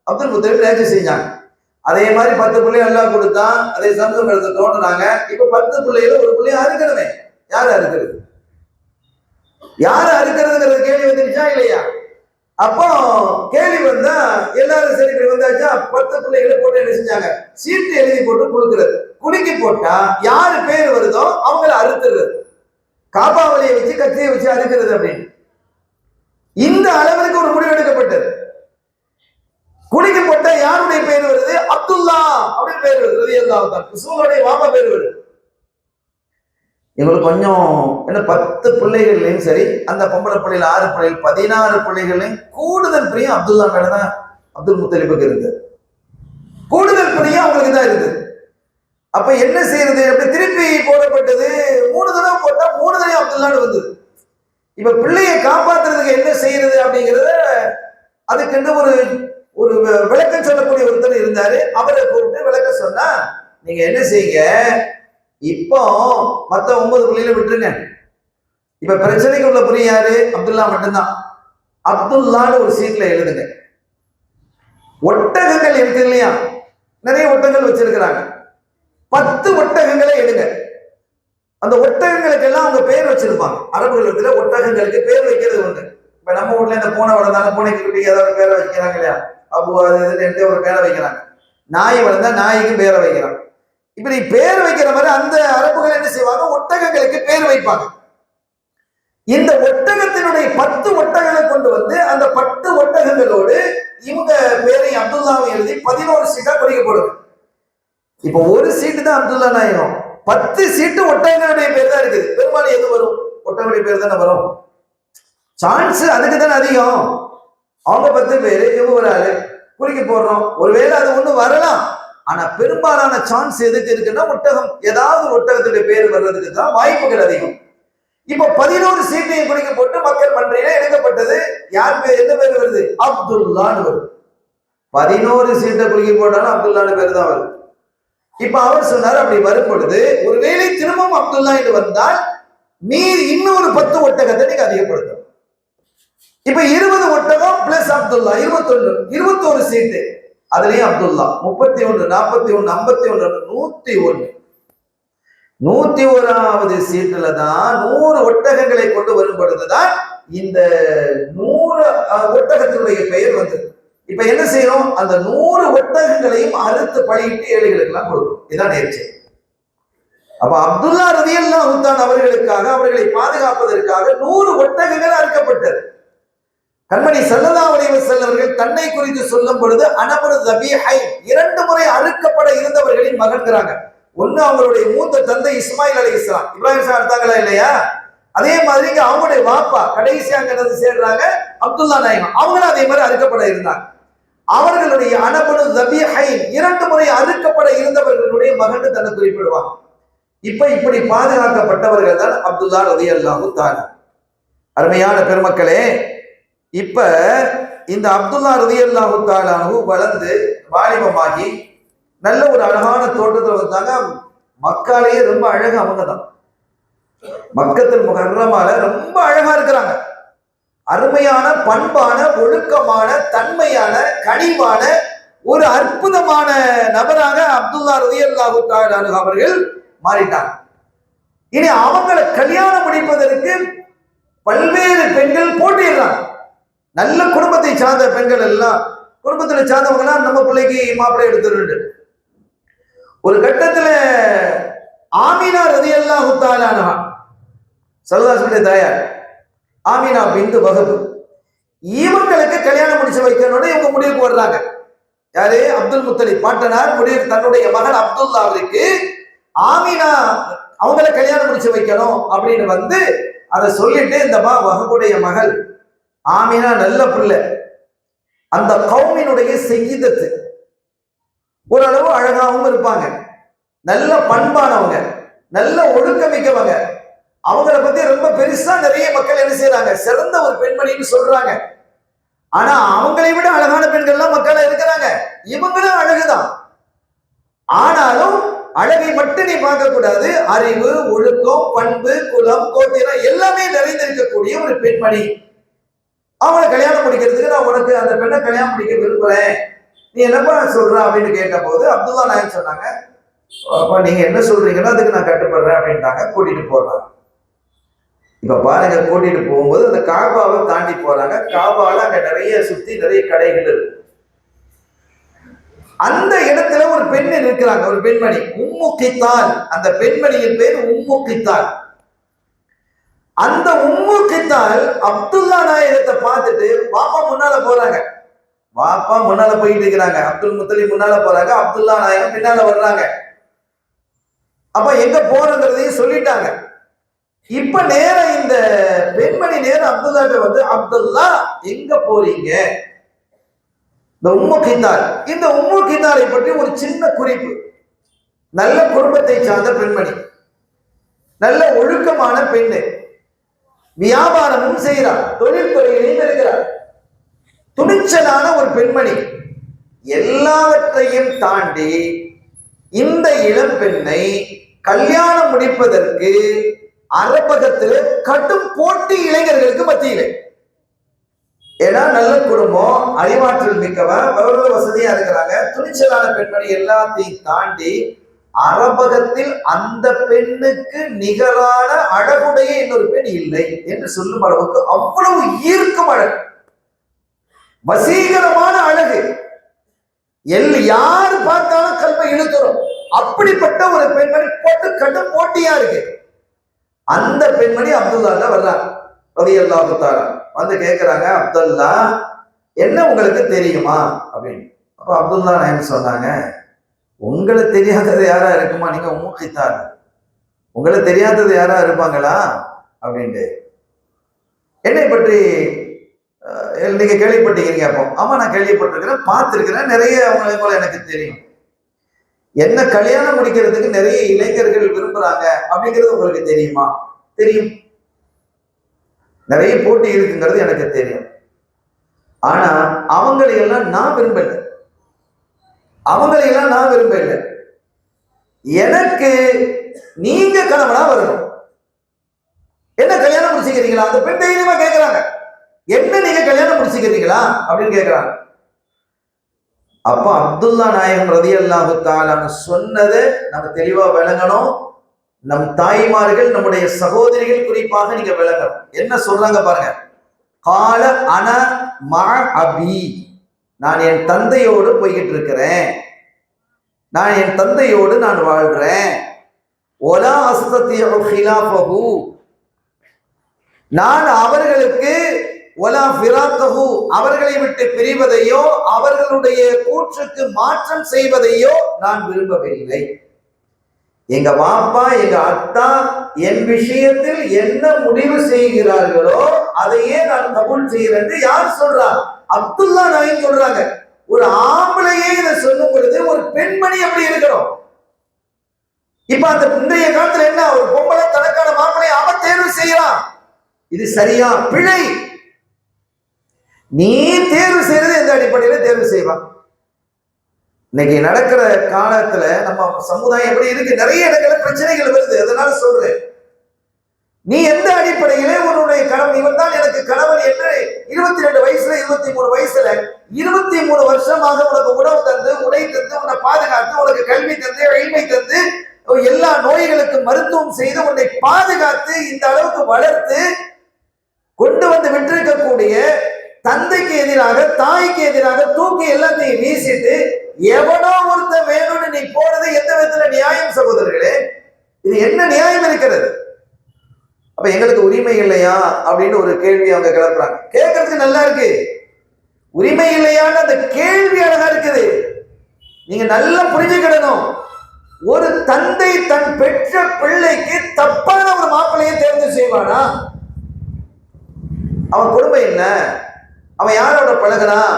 அப்துல் முத்தலிப் நேர்ச்சி செஞ்சாங்க. அதே மாதிரி 10 பிள்ளைகள் எல்லாம் கொடுத்தான். அதே சம்சம் எடுத்து தோண்டினாங்க. இப்ப 10 பிள்ளைகள ஒரு பிள்ளைய அறுக்கணுமே, யாரு அறுக்கிறது, யாரு அறுக்கிறதுங்கிறது கேள்வி வந்துருச்சா இல்லையா? அப்போ கேள்வி வந்தா எல்லாரும் சரி வந்தாச்சா, 10 பிள்ளைகளை போட்டு என்ன செஞ்சாங்க, சீட்டு எழுதி போட்டு குடுக்கிறது. குலுக்கி போட்டா யாரு பேர் வருதோ அவங்கள அறுத்துறது, காப்பாவளியை வச்சு கத்தியை வச்சு அறுக்கிறது அப்படின்னு இந்த அளவிற்கு ஒரு முடிவு எடுக்கப்பட்டது. குலுக்கி போட்டா யாருடைய பேர் வருது, அப்துல்லா அப்படின்னு பேர் வருது, ரலியல்லாஹு தஆலா ரசூலுடைய வாப்பா பேர் வருது. இவங்களுக்கு கொஞ்சம் என்ன 10 பிள்ளைகள்லையும் சரி, அந்த பொம்பளை பிள்ளைகள் 6 பிள்ளைகள் 16 பிள்ளைகள்லையும் கூடுதல் பிரியம் அப்துல்லா மேலதான் அப்துல் முத்தலிபுக்கு இருந்தது. கூடுதல் பிரியம் அவங்களுக்கு தான் இருந்தது. அப்ப என்ன செய்யறது, அப்படி திருப்பி போடப்பட்டது. 3 தடவை போட்டா 3 தடவை அப்துல்லான்னு வந்தது. இப்ப பிள்ளையை காப்பாத்துறதுக்கு என்ன செய்யறது அப்படிங்கிறத அதுக்கு ஒரு ஒரு விளக்கம் சொல்லக்கூடிய ஒருத்தர் இருந்தாரு. அவரை கூப்பிட்டு விளக்க சொன்னா, நீங்க என்ன செய்யுங்க, இப்போ மத்த 9 பிள்ளைகளை விட்டுருங்க, இப்ப பிரச்சனைக்கு உள்ள புரிய யாரு, அப்துல்லா மட்டும்தான். அப்துல்லான்னு ஒரு சீட்ல எழுதுங்க. ஒட்டகங்கள் இருக்கு இல்லையா, நிறைய ஒட்டகங்கள் வச்சிருக்கிறாங்க. 10 ஒட்டகங்களை எடுங்க. அந்த ஒட்டகங்களுக்கு எல்லாம் அவங்க பேர் வச்சிருப்பாங்க. அரபுகளுக்கு ஒட்டகங்களுக்கு பேர் வைக்கிறது உண்டு. இப்ப நம்ம ஊர்ல இந்த பூனை வளர்ந்தாலும் பூனைக்கு குட்டி ஏதாவது பேரை வைக்கிறாங்க இல்லையா, அபு அது ஒரு பேரை வைக்கிறாங்க. நாய் வளர்ந்தா நாய்க்கு பேரை வைக்கிறான். இப்படி பேர் வைக்கிற மாதிரி அந்த அரபுகள் என்ன செய்வாங்க, ஒட்டகங்களுக்கு பேர் வைப்பாங்க. இந்த ஒட்டகத்தினுடைய 10 ஒட்டகங்களை கொண்டு வந்து அந்த 10 ஒட்டகங்களோடு இவங்க பேரை அப்துல்லாவை எழுதி 11 சீட்டா குறிக்கப்படுது. இப்ப ஒரு சீட்டு தான் அப்துல்லா நாயகம், 10 சீட்டு ஒட்டகங்களுடைய பேர் தான் இருக்குது. பெரும்பாலும் எது வரும்? ஒட்டகங்களுடைய பேர் தானே வரும். சான்ஸ் அதுக்கு தானே அதிகம். அவங்க 10 பேரு, இவங்க ஒரு ஆளு குறிக்க போடுறோம். ஒருவேளை அது ஒண்ணு வரலாம். ஆனா பெரும்பாலான சான்ஸ் எதுக்கு இருக்குன்னா, ஒட்டகம், ஏதாவது ஒட்டகத்துடைய பேர் வர்றதுக்கு தான் வாய்ப்புகள் அதிகம். இப்ப 11 சீட்டையும் குறிக்க போட்டு மக்கள் மன்றையில எடுக்கப்பட்டது. யார் பேர், எந்த பேர் வருது? அப்துல்லான்னு வருது. 11 சீட்டை குறிக்க போட்டாலும் அப்துல்லான்னு பேர் தான் வருது. இப்ப அவர் சொன்னார், அப்படி வரும் பொழுது ஒருவேளை திரும்பவும் அப்துல்லா என்று வந்தால் மீறி இன்னொரு 10 ஒட்டகத்தை நீங்க அதிகப்படுத்தணும். இப்ப 20 ஒட்டகம் பிளஸ் அப்துல்லா 21 சீட்டு. அதுலயும் அப்துல்லா 31, 41, 51, 101. 101வது சீட்டுல தான் 100 ஒட்டகங்களை கொண்டு வரும் பொழுதுதான் இந்த 100 ஒட்டகத்தினுடைய பெயர் வந்தது. இப்ப என்ன செய்யணும், அந்த 100 ஒட்டகங்களையும் அறுத்து பழியிட்டு ஏழைகளுக்கு எல்லாம் கொடுக்கும். இதான் நேர்ச்சி. அப்ப அப்துல்லா ரலியல்லாஹு அன்ஹு அவர்களுக்காக, அவர்களை பாதுகாப்பதற்காக 100 ஒட்டகங்கள் அறுக்கப்பட்டது. கண்மணி ஸல்லல்லாஹு அலைஹி வஸல்லம் அவர்கள் தன்னை குறித்து சொல்லும் பொழுது அனபரு தபீஹை, 2 முறை அறுக்கப்பட இருந்தவர்களின் மகன்கிறாங்க. ஒண்ணு அவங்களுடைய மூத்த தந்தை இஸ்மாயில் அலைஹிஸ்ஸலாம், இப்ராஹிம் எடுத்தாங்களா இல்லையா? அதே மாதிரி அவங்களுடைய வாப்பா கடைசியா அங்க சேர்றாங்க அப்துல்லா நாயகம், அவங்களும் அதே மாதிரி அறுக்கப்பட இருந்தாங்க. அவர்களுடைய அனபரு தபீஹை, 2 முறை அறுக்கப்பட இருந்தவர்களுடைய மகன் தன்னை குறிப்பிடுவாங்க. இப்ப இப்படி பாதுகாக்கப்பட்டவர்கள் தான் அப்துல்லா ரலியல்லாஹு தஆலா. அருமையான பெருமக்களே, இப்ப இந்த அப்துல்லா ரலியல்லாஹு தஆலா வளர்ந்து வாலிபமாகி நல்ல ஒரு அழகான தோட்டத்தில் வந்தாங்க. மக்காலேயே ரொம்ப அழகு அவங்க தான். மக்கத்தில் முகர்ரமால ரொம்ப அழகா இருக்கிறாங்க. அருமையான, பண்பான, ஒழுக்கமான, தன்மையான, கனிவான ஒரு அற்புதமான நபராக அப்துல்லா ரலியல்லாஹு தஆலா அவர்கள் மாறிட்டாங்க. இனி அவங்களை கல்யாணம் முடிப்பதற்கு பல்வேறு பெண்கள் போட்டிடுறாங்க. நல்ல குடும்பத்தை சார்ந்த பெண்கள் எல்லாம், குடும்பத்துல சார்ந்தவங்க எல்லாம் நம்ம பிள்ளைக்கு மாப்பிள்ளை எடுத்துட்டு ஒரு கட்டத்துல ஆமினா ரலியல்லாஹு தஆலா அன்ஹா, ஸல்லல்லாஹு தாயார் ஆமினா பின்த் வஹப், இவங்களுக்கு கல்யாணம் முடிச்சு வைக்கணும்னு இவங்க முடிவுக்கு வர்றாங்க. யாரு? அப்துல் முத்தலிப் பாட்டனார் முடிவு, தன்னுடைய மகன் அப்துல்லாவிற்கு ஆமினா அவங்கள கல்யாணம் முடிச்சு வைக்கணும் அப்படின்னு வந்து அதை சொல்லிட்டு, இந்த வஹபுடைய மகள் ஆமினா நல்ல பிள்ளை, அந்த கௌமினுடைய செய்யிதத்து, ஓரளவு அழகாகவும் இருப்பாங்க, நல்ல பண்பானவங்க, நல்ல ஒழுக்கமிக்கவங்க. அவங்கள பத்தி ரொம்ப பெருசா நிறைய மக்கள் என்ன செய்யறாங்க, சிறந்த ஒரு பெண்மணின்னு சொல்றாங்க. ஆனா அவங்களை விட அழகான பெண்கள்லாம் மக்கள் இருக்கிறாங்க. இவங்களும் அழகுதான். ஆனாலும் அழகை மட்டும் நீ பார்க்க கூடாது. அறிவு, ஒழுக்கம், பண்பு, குலம், கோத்திரம் எல்லாமே நிறைந்திருக்கக்கூடிய ஒரு பெண்மணி. அவங்களை கல்யாணம் முடிக்கிறதுக்கு நான் உனக்கு அந்த பெண்ணை கல்யாணம் முடிக்க விரும்புறேன், நீ என்னப்பா சொல்ற அப்படின்னு கேட்ட போது அப்துல்லா நாயகம் சொன்னாங்க, அப்பா நீங்க என்ன சொல்றீங்கன்னா அதுக்கு நான் கட்டுப்படுறேன் அப்படின்ட்டாங்க. கூட்டிட்டு போறாங்க. இப்ப பாருங்க, கூட்டிட்டு போகும்போது அந்த காபாவை தாண்டி போறாங்க. காபால அங்க நிறைய சுத்தி நிறைய கடைகள் இருக்கு. அந்த இடத்துல ஒரு பெண் இருக்கிறாங்க, ஒரு பெண்மணி, உம்மு கித்தால். அந்த பெண்மணியின் பேர் உம்மு கித்தால். அந்த உம்மு கித்தால் அப்துல்லா நாயகத்தை பார்த்துட்டு வாப்பா முன்னால போறாங்க. வாப்பா முன்னால போயிட்டு இருக்கிறாங்க, அப்துல் முத்தலிப் முன்னால போறாங்க, அப்துல்லா நாயகம் பின்னால வர்றாங்க. அப்ப எங்க போறங்கிறதையும் சொல்லிட்டாங்க. இப்ப நேரம் இந்த பெண்மணி நேரம் அப்துல்லாட்ட வந்து, அப்துல்லா எங்க போறீங்க? இந்த உம்மு கித்தால், இந்த உம்மு கித்தாலை பற்றி ஒரு சின்ன குறிப்பு. நல்ல குடும்பத்தை சார்ந்த பெண்மணி, நல்ல ஒழுக்கமான பெண்ணு, வியாபாரமும் செய்கிறார், தொழில்துறையிலையும் இருக்கிறார், துணிச்சலான ஒரு பெண்மணி. எல்லாவற்றையும் தாண்டி இந்த இளம் பெண்ணை கல்யாணம் முடிப்பதற்கு அரபகத்தில் கடும் போட்டி இளைஞர்களுக்கு மத்தியிலே. ஏன்னா நல்ல குடும்பம், அறிவாற்றல் மிக்கவன், வசதியா இருக்கிறாங்க, துணிச்சலான பெண்மணி. எல்லாத்தையும் தாண்டி அரபகத்தில் அந்த பெண்ணுக்கு நிகரான அழகுடைய இன்னொரு பெண் இல்லை என்று சொல்லும் அளவுக்கு அவ்வளவு ஈர்க்கும் அழகு, வசீகரமான அழகு. யாரு பார்த்தாலும் கல்வை இழுத்துரும். அப்படிப்பட்ட ஒரு பெண்மணி போட்டு கடும் போட்டியா இருக்கு. அந்த பெண்மணி அப்துல்லா தான் வர்றாங்க ரலியல்லாஹு தஆலா. வந்து கேட்கிறாங்க, அப்துல்லா என்ன உங்களுக்கு தெரியுமா அப்படின்னு. அப்ப அப்துல்லா நாயகம் சொன்னாங்க, உங்களுக்கு தெரியாதது யாரா இருக்குமா, நீங்க உம்மு கித்தால், உங்களுக்கு தெரியாதது யாரா இருப்பாங்களா அப்படின்ட்டு. என்னை பற்றி நீங்க கேள்விப்பட்டிருக்கீங்க? அப்போ ஆமா நான் கேள்விப்பட்டிருக்கிறேன், பார்த்திருக்கிறேன், நிறைய அவங்களை போல எனக்கு தெரியும். என்ன கல்யாணம் முடிக்கிறதுக்கு நிறைய இளைஞர்கள் விரும்புறாங்க அப்படிங்கிறது உங்களுக்கு தெரியுமா? தெரியும். நிறைய போட்டி இருக்குங்கிறது எனக்கு தெரியும். ஆனா அவங்களையெல்லாம் நான் விரும்பல, அவங்களையெல்லாம் நான் விரும்பல. எனக்கு நீங்க கணவனா வரணும். என்ன கல்யாணம் முடிச்சுக்கிறீங்களா? அந்த பெண் தைரியமா கேட்கிறாங்க, என்ன நீங்க கல்யாணம் முடிச்சுக்கிறீங்களா அப்படின்னு கேட்கிறாங்க. அப்ப அப்துல்லா நாயகம் ரலியல்லாஹு தஆலா சொன்னதை நம்ம தெளிவா விளங்கணும். நம் தாய்மார்கள், நம்முடைய சகோதரிகள் குறிப்பாக நீங்க விளங்கணும். என்ன சொல்றாங்க பாருங்க. கால அன மா அபி, நான் என் தந்தையோடு போய்கிட்டு இருக்கிறேன், நான் என் தந்தையோடு நான் வாழ்றேன். ஒலா அஸ்தத்தியு ஹிலாஃபஹு, நான் அவர்களுக்கு ஒலா ஃபிராத்தஹு, அவர்களை விட்டு பிரிவதையோ அவர்களுடைய கூற்றுக்கு மாற்றம் செய்வதையோ நான் விரும்பவில்லை. எங்க வாப்பா எங்க அத்தா என் விஷயத்தில் என்ன முடிவு செய்கிறார்களோ அதையே நான் கபூல் செய்கிறேன். யார் சொல்றா? அப்துல்லா நாயகம் சொல்றாங்க. ஒரு ஆம்பளையே இதை சொல்லும் பொழுது ஒரு பெண்மணி எப்படி இருக்கணும்? இப்ப அந்த இன்றைய காலத்துல என்ன, ஒரு பொம்பளை தனக்கான மாப்பிளையை அவன் தேர்வு செய்யறான். இது சரியா பிழை? நீ தேர்வு செய்யறது எந்த அடிப்படையில தேர்வு செய்வான்? இன்னைக்கு நடக்கிற காலத்துல நம்ம சமுதாயம் எப்படி இருக்கு, நிறைய இடங்கள்ல பிரச்சனைகள் வருது. அதனால சொல்றேன், நீ எந்த அடிப்படையிலே உன்னுடைய கணவன், இவன் தான் எனக்கு கணவன் என்று 22 வயசுல 23 வயசுல 23 வருஷமாக உனக்கு உணவு தந்து, உடை தந்து, உன்னை பாதுகாத்து, உனக்கு கல்வி தந்து, எளிமை தந்து, எல்லா நோய்களுக்கும் மருத்துவம் செய்து உன்னை பாதுகாத்து இந்த அளவுக்கு வளர்த்து கொண்டு வந்து விட்டிருக்கக்கூடிய தந்தைக்கு எதிராக, தாய்க்கு எதிராக தூக்கி எல்லாத்தையும் வீசிட்டு எவனோ ஒருத்த வேணும்னு நீ போறது எந்த விதத்துல நியாயம் சகோதரர்களே? இது என்ன நியாயம் இருக்கிறது? அப்ப எங்களுக்கு உரிமை இல்லையா அப்படின்னு ஒரு கேள்வி அவங்க கிளப்புறாங்க. கேட்கறதுக்கு நல்லா இருக்கு, உரிமை இல்லையான்னு அந்த கேள்வி அழகா இருக்குது. நீங்க நல்லா புரிஞ்சுக்கிடணும். ஒரு தந்தை தன் பெற்ற பிள்ளைக்கு தப்பான ஒரு மாப்பிள்ளையை தேர்ந்து செய்வானா? அவன் குடும்பம் என்ன, அவன் யாரோட பழகுறான்,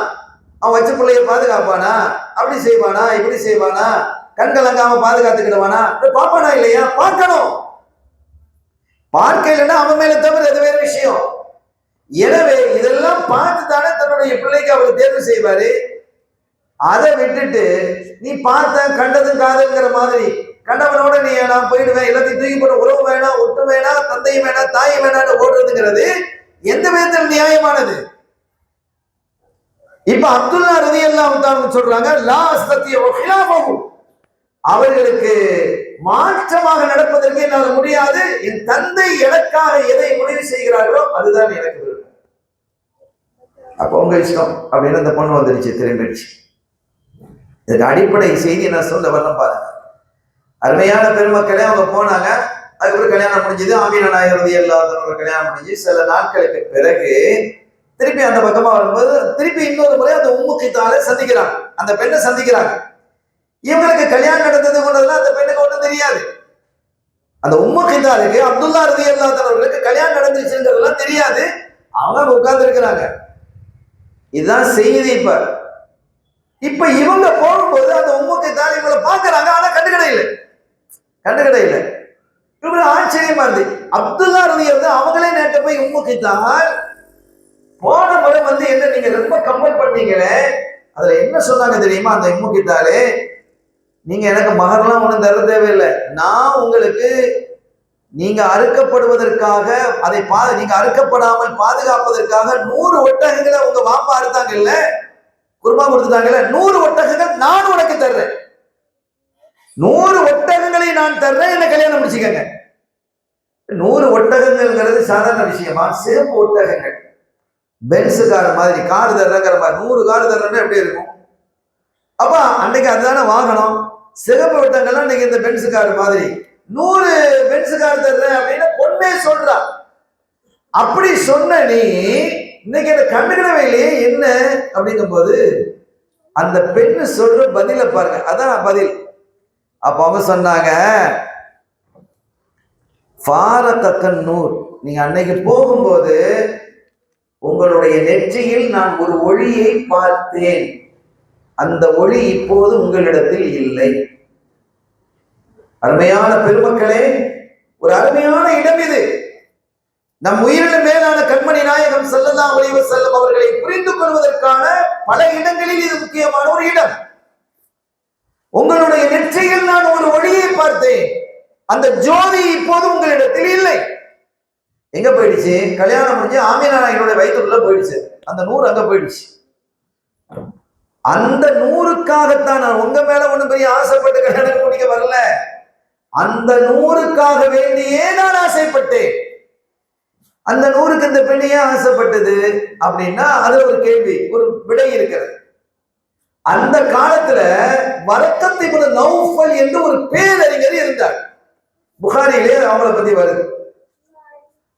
அவன் வச்ச பிள்ளைய பாதுகாப்பானா, அப்படி செய்வானா, இப்படி செய்வானா, கண்கலங்காம பாதுகாத்துக்கிடுவானா, பாப்பானா இல்லையா? பார்க்கணும். பார்க்கலன்னா அவன் மேல தவிர அது வேற விஷயம். எனவே இதெல்லாம் பார்த்து தானே தன்னுடைய பிள்ளைக்கு அவர் தேர்வு செய்வாரு. அதை விட்டுட்டு நீ பார்த்த கண்டதும் காதல்ங்கிற மாதிரி கண்டவனோட நீ நான் போயிடுவேன், எல்லாத்தையும் தூக்கி போட, உறவு வேணாம், ஒட்டு வேணாம், தந்தையும் வேணாம், தாயும் வேணான்னு ஓடுறதுங்கிறது எந்த விதத்தில் நியாயமானது? இப்ப அப்துல்லா ரலியல்லாஹு தஆலா சொல்றாங்க, லா அஸ்தத்தியு ஹிலாஃபஹு, அவர்களுக்கு மாற்றமாக நடப்பதற்கு என்னால் முடியாது. என் தந்தை எனக்காக எதை முடிவு செய்கிறார்களோ அதுதான் எனக்கு விருப்பம். அப்போ உங்க இஷ்டம் அப்படின்னு அந்த பொண்ணு வந்துருச்சு, திரும்பிடுச்சு. இதுக்கு அடிப்படை செய்தி நான் சொல்ல வரலாம் பாருங்க. அருமையான பெருமக்களே, அவங்க போனாங்க. அதுக்கப்புறம் கல்யாணம் முடிஞ்சது. ஆமீனா நாயகம் ரலியல்லாஹு தஆலா கல்யாணம் முடிஞ்சு சில நாட்களுக்கு பிறகு திருப்பி அந்த பக்கமா வரும்போது திருப்பி இன்னொரு முறை அந்த உம்மு கித்தாலை சந்திக்கிறாங்க, அந்த பெண்ணை சந்திக்கிறாங்க. இவங்களுக்கு கல்யாணம் நடந்தது கொண்டதெல்லாம் அந்த பெண்ணுக்கு ஒன்றும் தெரியாது. அந்த உம்மு கித்தாலுக்கு அப்துல்லா ரலியல்லாஹு தஆலா அவர்களுக்கு கல்யாணம் நடந்துச்சுங்கிறதெல்லாம் தெரியாது. அவங்க உட்கார்ந்து இருக்கிறாங்க. இதுதான் செய்தி. இப்ப இவங்க போகும்போது அந்த உம்மு கித்தால் இவங்களை பார்க்கறாங்க, ஆனா கண்டுகிடையில இவங்க ஆச்சரியமா இருந்து அப்துல்லா ரலியல்லாஹு அவங்களே நேற்று போய் உம்மு கித்தால் போன முறை வந்து என்ன நீங்க ரொம்ப கம்பல் பண்ணீங்களே, அதுல என்ன சொன்னாங்க தெரியுமா? அந்த உம்மு கித்தாலே, நீங்க எனக்கு மகர்லாம் ஒண்ணும் தர தேவையில்லை, நான் உங்களுக்கு நீங்க அறுக்கப்படுவதற்காக அதை நீங்க அறுக்கப்படாமல் பாதுகாப்பதற்காக 100 ஒட்டகங்களை உங்க வாப்பா அறுத்தாங்கல்ல, குர்பா கொடுத்துட்டாங்கல்ல, 100 ஒட்டகங்கள் நான் உனக்கு தர்றேன், 100 ஒட்டகங்களை நான் தர்றேன், என்ன கல்யாணம் முடிச்சுக்கங்க. 100 ஒட்டகங்கள்ங்கிறது சாதாரண விஷயமா? சிறப்பு ஒட்டகங்கள், பென்ஸ் கார் மாதிரி கார் தர்றங்கிற மாதிரி 100 கார் தர்றேன்னா எப்படி இருக்கும்? அப்ப அன்னைக்கு அதுதானே வாகனம். சிகப்பு விட்டங்கள்லாம் இன்னைக்கு இந்த பென்ஸ் கார் மாதிரி 100 பென்ஸ் கார் தர்றேன் அப்படின்னு பொண்ணே சொல்றா. அப்படி சொன்ன நீ இன்னைக்கு அதை கண்டுக்கிடவே இல்லையே என்ன அப்படிங்கும் போது அந்த பெண்ணு சொல்ற பதில பாருங்க. அதான் பதில். அப்ப அவங்க சொன்னாங்க, ஃபாரகன்னூர், நீங்க அன்னைக்கு போகும்போது உங்களுடைய நெற்றியில் நான் ஒரு ஒளியை பார்த்தேன், அந்த ஒளி இப்போது உங்களிடத்தில் இல்லை. அருமையான பெருமக்களே, ஒரு அருமையான இடம் இது. நம் உயிரிலும் மேலான கண்மணி நாயகம் ஸல்லல்லாஹு அலைஹி வஸல்லம் அவர்களை புரிந்து கொள்வதற்கான பல இடங்களில் இது முக்கியமான ஒரு இடம். உங்களுடைய நெற்றியில் நான் ஒரு ஒளியை பார்த்தேன், அந்த ஜோதி இப்போது உங்களிடத்தில் இல்லை. எங்க போயிடுச்சு? கல்யாணம் முடிஞ்சு ஆமீனா நாயகியோட வயிற்றுக்குள்ள போயிடுச்சு. அந்த நூறு அங்க போயிடுச்சு. அந்த நூறுக்காகத்தான் நான் உங்க மேல ஒண்ணும் பெரிய ஆசைப்பட்டு கல்யாணம் முடிக்க வரல. அந்த நூறுக்காக வேண்டியே நான் ஆசைப்பட்டேன். அந்த நூறுக்கு இந்த பெண்ணையே ஆசைப்பட்டது அப்படின்னா அது ஒரு கேள்வி, ஒரு விடை இருக்கிறது. அந்த காலத்துல வரக்கத் இப்னு நௌஃபல் என்று ஒரு பேரறிஞர் இருந்தார். புகாரியிலே அவங்கள பத்தி வருது.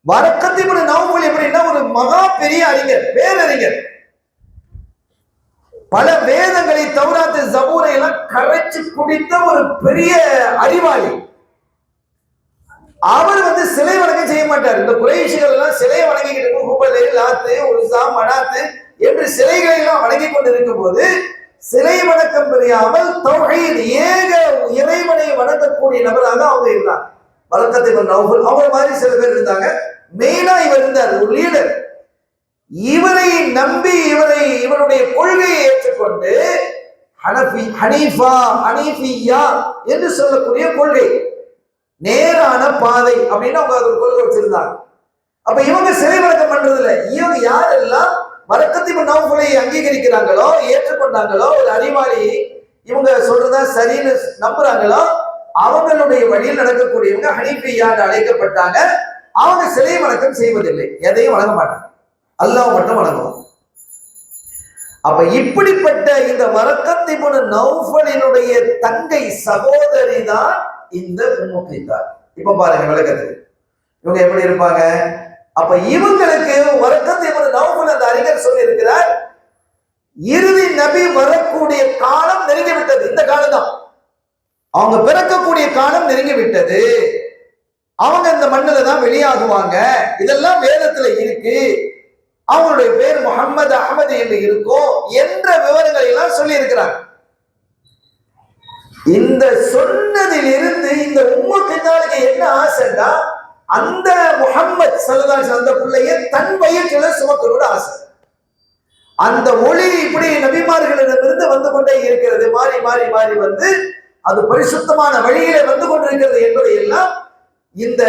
வரக்கத் இப்னு நௌஃபல் எப்படின்னா ஒரு மகா பெரிய அறிஞர், பேரறிஞர். பல வேதங்களை, தௌராத்து, ஜபூரை எல்லாம் கரைச்சு குடித்த ஒரு பெரிய அறிவாளி. அவர் சிலை வணக்கம் செய்ய மாட்டார். இந்த குறைஷிகள் எல்லாம் சிலையை வணங்கிக்கிட்டு ஹுபல், லாத்து, உஸா, மனாத்து என்று சிலைகளை எல்லாம் வணங்கி கொண்டிருக்கும் போது சிலை வணக்கம் புரியாமல் தௌஹீத், ஏக இறைவனை வணங்கக்கூடிய நபராக அவங்க இருந்தாங்க. வரக்கத் இப்னு நௌஃபல் அவங்க மாதிரி சில பேர் இருந்தாங்க. மெயினா இவர் இருந்தார், ஒரு லீடர். இவரை நம்பி இவருடைய கொள்கையை ஏற்றுக்கொண்டு ஹனீஃபியா என்று சொல்லக்கூடிய கொள்கை, நேரான பாதை அப்படின்னு அவங்க ஒரு கொள்கை வச்சிருந்தாங்க. அப்ப இவங்க சிலை வணக்கம் பண்றது இல்லை. இவங்க யாரெல்லாம் வரக்கத் இப்னு நௌஃபலை அங்கீகரிக்கிறாங்களோ, ஏற்றுக்கொண்டாங்களோ, ஒரு அறிவாளி இவங்க சொல்றதா சரின்னு நம்புறாங்களோ அவங்களுடைய வழியில் நடக்கக்கூடியவங்க ஹனீஃபியா அழைக்கப்பட்டாங்க. அவங்க சிலை வணக்கம் செய்வதில்லை, எதையும் வணங்க மாட்டாங்க, அல்லாஹ் மட்டும் வணங்குவாங்க. அப்ப இப்படிப்பட்ட இந்த வரக்கத் இப்னு நௌஃபலினுடைய தங்கை சகோதரி தான் இந்த உம்மு கைத்தார். இப்ப பாருங்க விளக்கத்துக்கு இவங்க எப்படி இருப்பாங்க. அப்ப இவங்களுக்கு வரக்கத் இப்னு நௌஃபல் அந்த அறிஞர் சொல்லி இருக்கிறார், இறுதி நபி வரக்கூடிய காலம் நெருங்கி விட்டது. இந்த காலம் தான் அவங்க பிறக்கக்கூடிய காலம் நெருங்கி விட்டது. அவங்க இந்த மண்ணில தான் வெளியாகுவாங்க. இதெல்லாம் வேதத்துல இருக்கு. அவங்களுடைய பேர் முஹம்மது அஹ்மது என்று இருக்கும் என்ற விவரங்களை எல்லாம் சொல்லி இருக்கிறாங்க. இந்த சொன்னதில் இருந்து இந்த உம்மு கைத்தாருக்கு என்ன ஆசைன்னா, அந்த முஹம்மது ஸல்லல்லாஹு அலைஹி வஸல்லம் அந்த பிள்ளையை தன் வயிற்றில சுமக்கணும்னு ஆசை. அந்த ஒளி இப்படி நபிமார்களிடமிருந்து வந்து கொண்டே இருக்கிறது, மாறி மாறி மாறி வந்து அது பரிசுத்தமான வழியிலே வந்து கொண்டிருக்கிறது என்பதை எல்லாம் இந்த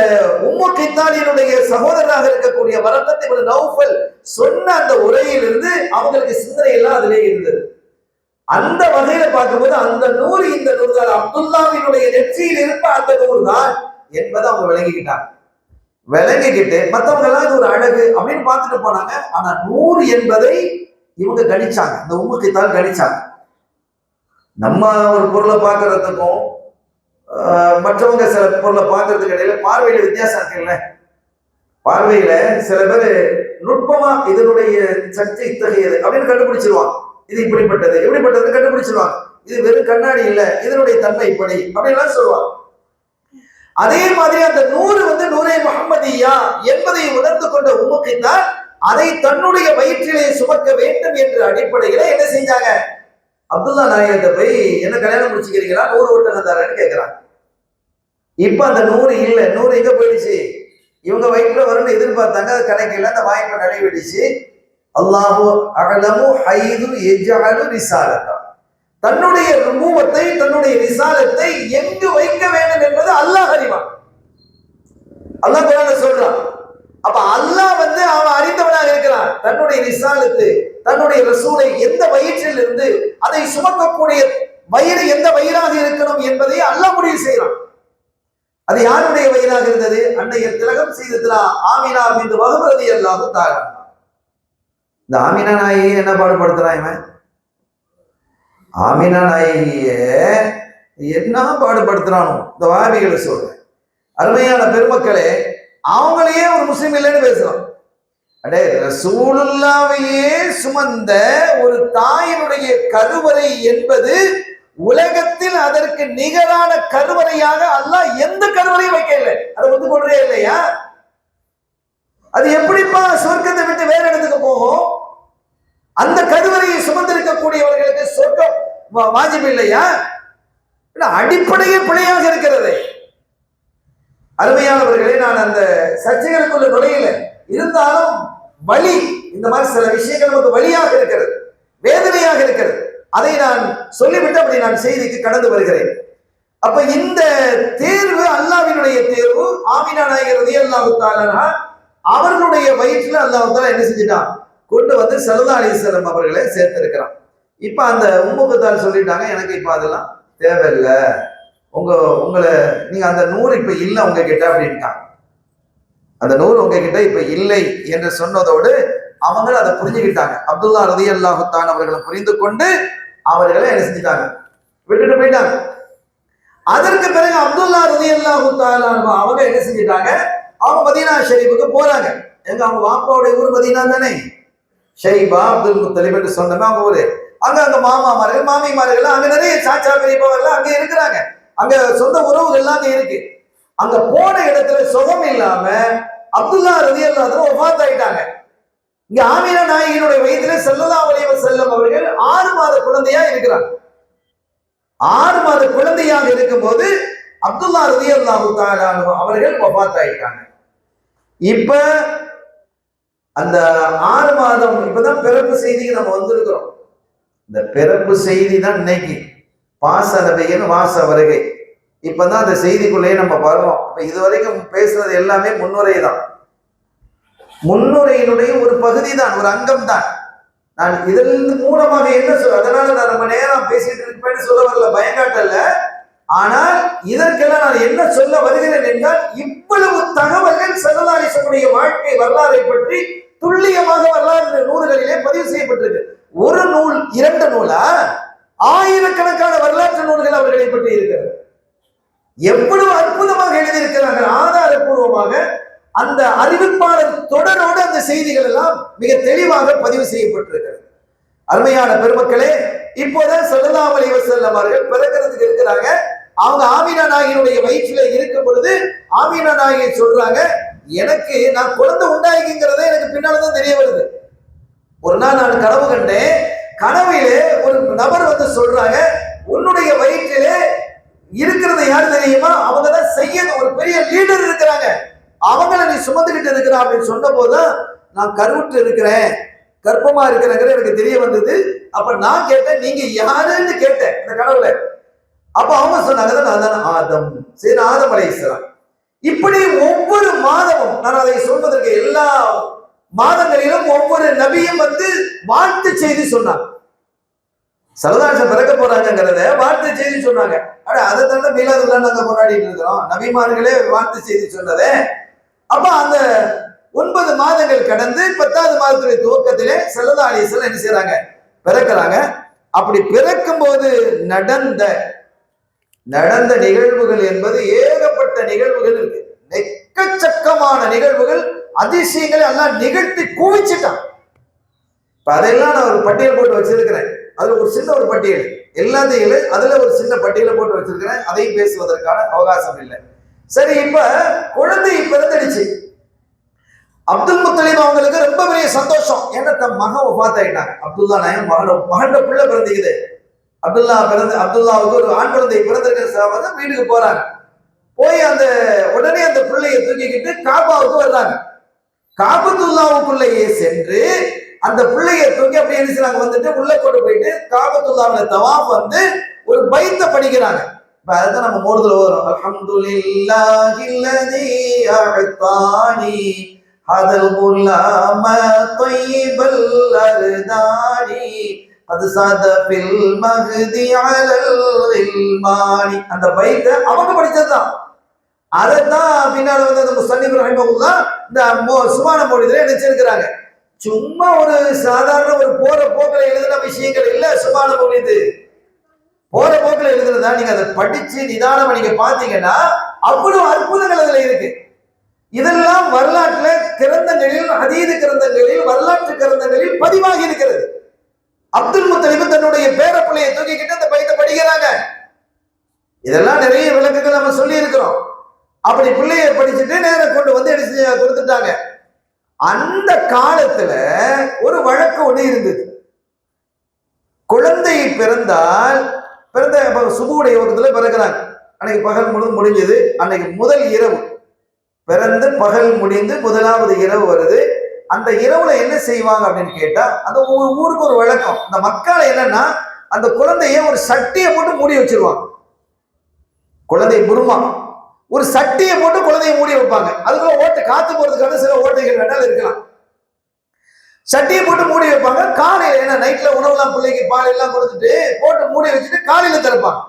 உம்மு கைத்தாரினுடைய சகோதரராக இருக்கக்கூடிய வரக்கத் இப்னு நௌஃபல் சொன்ன அந்த உரையிலிருந்து அவங்களுக்கு சிந்தனை எல்லாம் அதிலே இருந்தது. அந்த வகையில பார்க்கும்போது அந்த நூறு இந்த நூறு தான், அப்துல்லாவினுடைய நெற்றியில் இருப்ப அந்த நூறு தான் என்பதை அவங்க விளங்கிக்கிட்டாங்க. விளங்கிக்கிட்டு மற்றவங்க எல்லாம் இது ஒரு அழகு அப்படின்னு பார்த்துட்டு போனாங்க. ஆனா நூறு என்பதை இவங்க கணிச்சாங்க, இந்த உம்மு கைத்தார் கணிச்சாங்க. நம்ம ஒரு பொருளை பார்க்கறதுக்கும் மற்றவங்க சில பொருளை பார்க்கறதுக்கு இடையில பார்வையில வித்தியாசம் இருக்குல்ல. பார்வையில சில பேர் நுட்பமா இதனுடைய சக்தி இத்தகையது அப்படின்னு கண்டுபிடிச்சிருவாங்க. இது இப்படிப்பட்டது எப்படிப்பட்டது கண்டுபிடிச்சிருவாங்க. இது வெறும் கண்ணாடி இல்ல, இதனுடைய தன்மை இப்படி அப்படின்லாம் சொல்லுவாங்க. அதே மாதிரி அந்த நூறு நூரே முஹம்மதியா என்பதை உணர்ந்து கொண்ட உம்மு கைத்தார் அதை தன்னுடைய வயிற்றிலே சுமக்க வேண்டும் என்ற அடிப்படையில என்ன செஞ்சாங்க, அப்துல்லா நாயகத்தை போய் என்ன கல்யாணம் முடிச்சுக்கிறீங்களா, 100 ஒட்டகம் தரேன்னு கேட்கிறாங்க. இப்ப அந்த 100 இல்ல, 100 எங்க போயிடுச்சு. இவங்க வயிற்றுல வரும்னு எதிர்பார்த்தாங்க, அது கிடைக்கல. அந்த வாய்ப்பை நடைபெடுச்சு. அல்லாஹு அஅலமு ஹைது யஜஅலு ரிசாலத்தா, தன்னுடைய ருபூவத்தை, தன்னுடைய ரிசாலத்தை எங்கு வைக்க வேண்டும் என்பது அல்லாஹ் அறிவான். அல்லாஹ் குர்ஆன்ல சொல்றான். அப்ப அல்லாஹ் அவன் அறிந்தவனாக இருக்கிறான். தன்னுடைய ரிசாலத்து, தன்னுடைய ரசூலை எந்த வயிற்றில் இருந்து அதை சுமக்கக்கூடிய வயிறு எந்த வயிறாக இருக்கணும் என்பதை அல்லாஹ் முடிவு செய்யறான். அது யாருடைய வயிறாக இருந்தது? அன்னைய திலகம் செய்ததுல ஆமினா பின்த் வஹப் ரலியல்லாஹு தஆலா. இந்த ஆமினா நாயை என்ன பாடுபடுத்துறான் இவன்? ஆமினா நாயகிய என்ன பாடுபடுத்துறானோ இந்த வாபிகளை சொல்றேன். அருமையான பெருமக்களே, அவங்களையே ஒரு முஸ்லீம் இல்லைன்னு பேசுறான். அடே, ரசூலுல்லாவையே சுமந்த ஒரு தாயினுடைய கருவறை என்பது உலகத்தில் அதற்கு நிகரான கருவறையாக அல்லாஹ் எந்த கருவறையும் வைக்கல. அதை ஒத்துக்கொள்றே இல்லையா? அது எப்படிப்பா சொர்க்கத்தை விட்டு வேற இடத்துக்கு போகும்? அந்த கருவறையை சுமந்திருக்கக்கூடியவர்களுக்கு சொர்க்கம் வாஜிப் இல்லையா? அடிப்படையே பிழையாக இருக்கிறது. அருமையானவர்களே, நான் அந்த சர்ச்சைகளுக்குள்ள நுழையில இருந்தாலும் வழி, இந்த மாதிரி சில விஷயங்கள் நமக்கு வழியாக இருக்கிறது, வேதனையாக இருக்கிறது. அதை நான் சொல்லிவிட்டு அப்படி நான் செய்திக்கு கடந்து வருகிறேன். அப்ப இந்த தேர்வு அல்லாஹ்வினுடைய தேர்வு. ஆமினா நாயகி ரலியல்லாஹு தஆலா அவர்களுடைய வயிற்றில் அல்லாஹ் தஆலா என்ன செஞ்சிட்டான், கொண்டு வந்து ஸல்லல்லாஹு அலைஹி வஸல்லம் அவர்களை சேர்த்திருக்கிறான். இப்ப அந்த உம்முகத்தால் சொல்லிட்டாங்க, எனக்கு இப்ப அதெல்லாம் தேவையில்லை, உங்களை நீங்க அந்த நூறு இப்ப இல்லை உங்ககிட்ட அப்படின்ட்டாங்க. அந்த நூறு உங்ககிட்ட இப்ப இல்லை என்று சொன்னதோடு அவங்களும் அதை புரிஞ்சுக்கிட்டாங்க. அப்துல்லா ரலியல்லாஹு தஆலா அவர்களை புரிந்து கொண்டு அவர்களை என்ன செஞ்சிட்டாங்க, விட்டுட்டு போயிட்டாங்க. அதற்கு பிறகு அப்துல்லா ரலியல்லாஹு தஆலா அவங்க என்ன செஞ்சிட்டாங்க, அவங்க மதீனா ஷரீஃபுக்கு போறாங்க. எங்க அவங்க வாப்பாவுடைய ஊர் மதீனா தானே, ஷைபா அப்துல் முத்தலிப் என்று சொன்னமே அவங்க ஊரு. அங்க மாமாமார்கள் மாமிமார்கள் அங்க நிறைய சாச்சா பெரியப்பவர்கள் அங்க இருக்கிறாங்க. அங்க சொந்த உறவுகள்லாம் அங்க இருக்கு. அங்க போன இடத்துல சுகம் இல்லாம அப்துல்லா ரலியல்லாஹு அன்ஹு வஃபாத் ஆயிட்டாங்க. இங்க ஆமினா நாயகியினுடைய வயிற்றிலே ஸல்லல்லாஹு அலைஹி வஸல்லம் அவர்கள் 6 மாத குழந்தையா இருக்கிறாங்க. 6 மாத குழந்தையாக இருக்கும்போது அப்துல்லா ரலியல்லாஹு தஆலா அவர்கள் வஃபாத் ஆயிட்டாங்க. இப்ப அந்த 6 மாதம் இப்பதான் பிறப்பு செய்திக்கு நம்ம வந்திருக்கிறோம். இந்த பிறப்பு செய்தி தான் இன்னைக்கு பாச நபியின் வாச வருகை. இப்பதான் அந்த செய்திக்குள்ளேயே நம்ம வர்றோம். இப்ப இதுவரைக்கும் பேசுறது எல்லாமே முன்னுரை தான், முன்னுரையினுடைய ஒரு பகுதி தான், ஒரு அங்கம் தான். நான் இதன் மூலமாக என்ன சொல்ல, அதனால நான் நம்ம நேரம் பேசிட்டு இருப்பேன்னு சொல்ல வரல, பயங்காட்டல்ல. ஆனால் இதற்கெல்லாம் நான் என்ன சொல்ல வருகிறேன் என்றால், இவ்வளவு தகவல்கள் ஸல்லல்லாஹு அலைஹி வஸல்லம் வாழ்க்கை வரலாறை பற்றி துல்லியமாக வரலாறு நூல்களிலே பதிவு செய்யப்பட்டிருக்கு. ஒரு நூல் 2 நூலா, ஆயிரக்கணக்கான வரலாற்று நூல்கள் அவர்களை பற்றி இருக்கிறது. எவ்வளவு அற்புதமாக எழுதியிருக்கிறார்கள், ஆதாரபூர்வமாக. அந்த அறிவிப்பாளர் தொடரோடு அந்த செய்திகள் எல்லாம் மிக தெளிவாக பதிவு செய்யப்பட்டிருக்கிறது. அருமையான பெருமக்களே, இப்போதான் ஸல்லல்லாஹு அலைஹி வஸல்லம் அவர்கள் பிறக்கிறதுக்கு இருக்கிறாங்க. அவங்க ஆமினா நாயகியினுடைய வயிற்றில இருக்கும் பொழுது ஆமினா நாயகி சொல்றாங்க, எனக்கு நான் குழந்தை உண்டாயிங்கிறதே எனக்கு பின்னால்தான் தெரிய வருது. ஒரு நாள் நான் கனவு கண்டேன். கனவிலே ஒரு நபர் வந்து சொல்றாங்க, உன்னுடைய வயிற்றிலே இருக்கிறது யாரு தெரியுமா, அவங்கதான் செய்ய ஒரு பெரிய லீடர் இருக்கிறாங்க, அவங்கள நீ சுமந்துகிட்டு இருக்கிற அப்படின்னு சொன்ன போதுதான் நான் கருவுற்று இருக்கிறேன், கர்ப்பமா இருக்கிறேங்கிற எனக்கு தெரிய வந்தது. அப்ப நான் கேட்டேன், நீங்க யாருன்னு கேட்டேன் இந்த கனவுல. அப்ப அவங்க சொன்னாங்க, நான் தானே ஆதம், சரி ஆதம் அலைஹிஸ்ஸலாம். இப்படி ஒவ்வொரு மாதமும் நான் அதை சொல்வதற்கு எல்லா மாதங்களிலும் ஒவ்வொரு நபியும் வந்து வாழ்த்து செய்தி சொன்னாங்க. சலதாசம் பிறக்க போறாங்கிறத வாழ்த்து செய்தி சொன்னாங்க. அதை தானே மீலாதுல்லா நாங்க கொண்டாடிட்டு இருக்கிறோம், நபிமார்களே வாழ்த்து செய்தி சொன்னதே. அப்ப அந்த 9 மாதங்கள் கடந்து 10வது மாதத்துடைய துவக்கத்திலே ஸல்லல்லாஹு அலைஹி வஸல்லம் என்ன செய்யறாங்க, பிறக்கிறாங்க. அப்படி பிறக்கும் போது நடந்த நிகழ்வுகள் என்பது ஏகப்பட்ட நிகழ்வுகள் இருக்கு, எக்கச்சக்கமான நிகழ்வுகள், அதிசயங்களை எல்லாம் நிகழ்த்தி குவிச்சுட்டான். இப்ப அதெல்லாம் நான் ஒரு பட்டியல் போட்டு வச்சிருக்கிறேன். அதுல ஒரு சின்ன ஒரு பட்டியல், எல்லாத்தையும் அதுல ஒரு சின்ன பட்டியலை போட்டு வச்சிருக்கிறேன். அதையும் பேசுவதற்கான அவகாசம் இல்லை. சரி, இப்ப குழந்தை பிறந்துடுச்சு. அப்துல் முத்தலிப் அவங்களுக்கு ரொம்ப பெரிய சந்தோஷம். ஏன்னா தன் மகன் வஃபாத் ஆயிட்டாங்க. அப்துல்லா நாயகம் மகன் பிள்ளை பிறந்துக்குது. அப்துல்லாவுக்கு ஒரு ஆண் குழந்தை பிறந்திருக்க வீட்டுக்கு போறாங்க. போய் உடனே அந்த பிள்ளையை தூக்கிக்கிட்டு காபாவுக்கு வர்றாங்க. காபத்துல்லாவுக்குள்ளேயே சென்று அந்த பிள்ளையை தூக்கி அப்படி என்ன செய்றாங்க, வந்துட்டு உள்ள கொண்டு போயிட்டு காபத்துல்லாவுல தவாஃப் வந்து ஒரு பைத்தை படிக்கிறாங்க. அதுதான் நம்ம மோடுதல் வரும், அல்ஹம்துலில்லாஹில்லதீ அஅதானி ஹதல் குலாம தையபல் அர்தானி அது சாதபில் மஹதி அலல் இல்மானி. அந்த பைத்தை அவங்க படிச்சதுதான். அதைத்தான் பின்னால வந்து அந்த முஸன்னிஃப் ரஹிமஹுல்லாஹ் இந்த சுப்ஹான மௌலிதிலே நினைச்சிருக்கிறாங்க. சும்மா ஒரு சாதாரண ஒரு போற போக்கில் எழுதின விஷயங்கள் இல்ல சுப்ஹான மௌலிது. போற போக்கில் எழுதுறதா. நீங்க அதை படிச்சு நிதானமா நீங்க பாத்தீங்கன்னா அவ்வளவு அற்புதங்கள் அதுல இருக்கு. இதெல்லாம் வரலாற்றுல கிரந்தங்களில், அதீத கிரந்தங்களில், வரலாற்று கிரந்தங்களில் பதிவாகி இருக்கிறது. அப்துல் முத்தலிப் தன்னுடைய பேர பிள்ளையை தூக்கிக்கிட்டு அந்த பையத்தை படிக்கிறாங்க. இதெல்லாம் நிறைய விளக்கங்கள் நம்ம சொல்லி இருக்கிறோம். அப்படி பிள்ளையை படிச்சுட்டு நேரம் கொண்டு வந்து எடுத்து கொடுத்துட்டாங்க. அந்த காலத்துல ஒரு வழக்கு ஒண்ணு இருந்தது. குழந்தை பிறந்தால் சுபுடைய வகுத்துல பிறக்கிறாங்க. அன்னைக்கு பகல் முழுவதும் முடிஞ்சது. அன்னைக்கு முதல் இரவு பிறந்து பகல் முடிந்து முதலாவது இரவு வருது. அந்த இரவுல என்ன செய்வாங்க அப்படின்னு கேட்டா, அந்த ஊருக்கு ஒரு வழக்கம். அந்த மக்களை என்னன்னா, அந்த குழந்தைய ஒரு சட்டியை போட்டு மூடி வச்சிருவாங்க. குழந்தை புருமா ஒரு சட்டியை போட்டு குழந்தைய மூடி வைப்பாங்க. அதுக்குள்ள ஓட்டு காத்து போறதுக்கான சில ஓட்டைகள் வேணாலும் இருக்கலாம். சட்டியை போட்டு மூடி வைப்பாங்க. காலையில ஏன்னா நைட்ல உணவுலாம் பிள்ளைக்கு பால் எல்லாம் கொடுத்துட்டு போட்டு மூடி வச்சுட்டு காலையில திறப்பாங்க.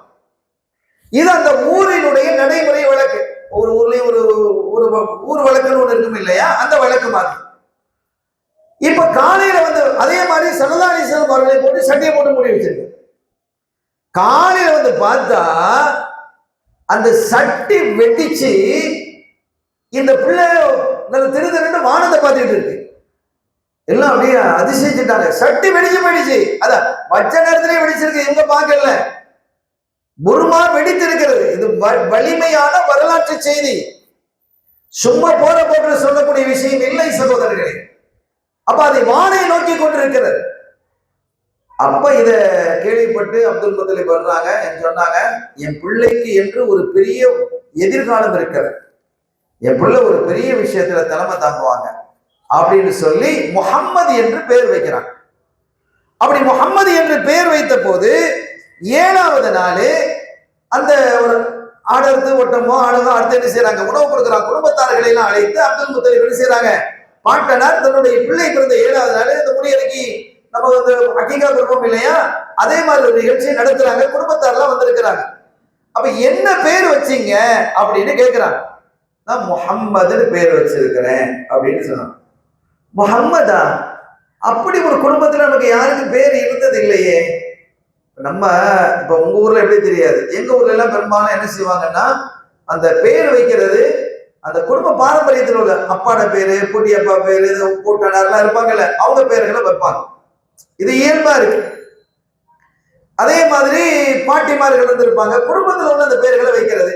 இது அந்த ஊரினுடைய நடைமுறை வழக்கு. ஒரு ஊர்லயும் ஒரு ஊர் வழக்குன்னு ஒண்ணு இருக்கும் இல்லையா, அந்த வழக்கு மாதிரி. இப்ப காலையில வந்து அதே மாதிரி ஸல்லல்லாஹு அலைஹி வஸல்லம் அவர்களை போட்டு சட்டியை போட்டு மூடி வச்சிருக்கு. காலையில வந்து பார்த்தா அந்த சட்டி வெடிச்சு இந்த பிள்ளை திரு வானத்தை பார்த்துட்டு இருக்கு. எல்லாம் அப்படியே அதிசயிச்சுட்டாங்க. சட்டி வெடிச்சு போயிடுச்சு. அதான் வச்ச நேரத்திலே வெடிச்சிருக்கு, எங்க பார்க்கல. புர்மா வெடித்து இருக்கிறது. இது வலிமையான வரலாற்று செய்தி. சும்மா போற போட்டு சொல்லக்கூடிய விஷயம் இல்லை சகோதரர்களே. அப்ப அதை வானை நோக்கி கொண்டிருக்கிறது. அப்ப இத கேள்விப்பட்டு அப்துல் முத்தலிப் வர்றாங்க. சொன்னாங்க, என் பிள்ளைக்கு என்று ஒரு பெரிய எதிர்காலம் இருக்கிறது, என் பிள்ளை ஒரு பெரிய விஷயத்துல தலைமை தாங்குவாங்க அப்படின்னு சொல்லி முஹம்மது என்று பெயர் வைக்கிறாங்க. அப்படி முஹம்மது என்று பெயர் வைத்த போது 7வது நாள் அந்த ஒரு ஆடர்த்து ஒட்டமோ ஆடுதோ அடுத்து என்ன செய்யறாங்க, உணவு கொடுக்குறாங்க. குடும்பத்தார்களை எல்லாம் அழைத்து அப்துல் முத்தலிப் என்ன செய்யறாங்க, பாட்டனார் தன்னுடைய பிள்ளை பிறந்த 7வது நாள் இந்த முடியறைக்கு நம்ம வந்து அக்கீகா கொடுப்போம் இல்லையா, அதே மாதிரி ஒரு நிகழ்ச்சியை நடத்துறாங்க. குடும்பத்தாரெல்லாம் வந்திருக்கிறாங்க. அப்ப என்ன பேர் வச்சீங்க அப்படின்னு கேட்கிறாங்க. நான் முஹம்மதுன்னு பேர் வச்சிருக்கிறேன் அப்படின்னு சொன்னாங்க. முஹம்மதா? அப்படி ஒரு குடும்பத்துல நமக்கு யாருக்கும் பேர் இருந்தது இல்லையே. நம்ம இப்ப உங்க ஊர்ல எப்படி தெரியாது, எங்க ஊர்ல எல்லாம் பெரும்பாலும் என்ன செய்வாங்கன்னா, அந்த பேர் வைக்கிறது அந்த குடும்ப பாரம்பரியத்தில் உள்ள அப்பாட பேரு, பூட்டி அப்பா பேரு, கூட்டனார்லாம் இருப்பாங்கல்ல, அவங்க பேர்களை வைப்பாங்க. இது இயல்பா இருக்கு. அதே மாதிரி பாட்டிமார்கள் வந்து இருப்பாங்க, குடும்பத்தில் உள்ள அந்த பேர்களை வைக்கிறது.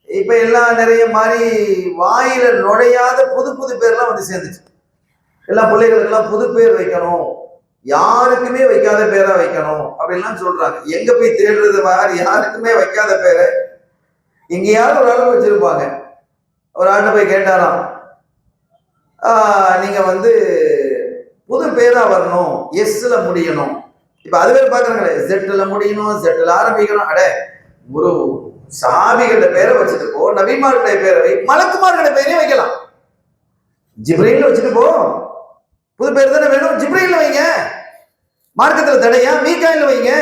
இப்ப எல்லாம் நிறைய மாதிரி வாயில நுழையாத புது புது பேர்லாம் வந்து சேர்ந்துச்சு. எல்லா பிள்ளைகளுக்கெல்லாம் புது பேர் வைக்கணும், யாருக்குமே வைக்காத பேரா வைக்கணும் அப்படின்லாம் சொல்றாங்க. எங்க போய் தேடுறது மாதிரி யாருக்குமே வைக்காத பேரை எங்கேயாவது ஒரு அளவு வச்சிருப்பாங்க. ஒரு ஆண்டு போய் கேட்டாராம், நீங்க வந்து புது பேரா வரணும், எஸ்ல முடியணும். இப்ப அதுவே பாக்குறாங்களே, ஜெட்ல முடியணும், ஜெட்ல ஆரம்பிக்கணும். அட, ஒரு சாபிகள பேரை வச்சுட்டு போ, நபிமார்களுடைய பேரை வை, மலக்குமார்களுடைய பேரையும் வைக்கலாம். ஜிப்ரீல் வச்சுட்டு போ, புது பேர் தானே வேணும், ஜிப்ரீல் வைங்க. மார்க்கத்துல தடையா? மீகாயில் வைங்க,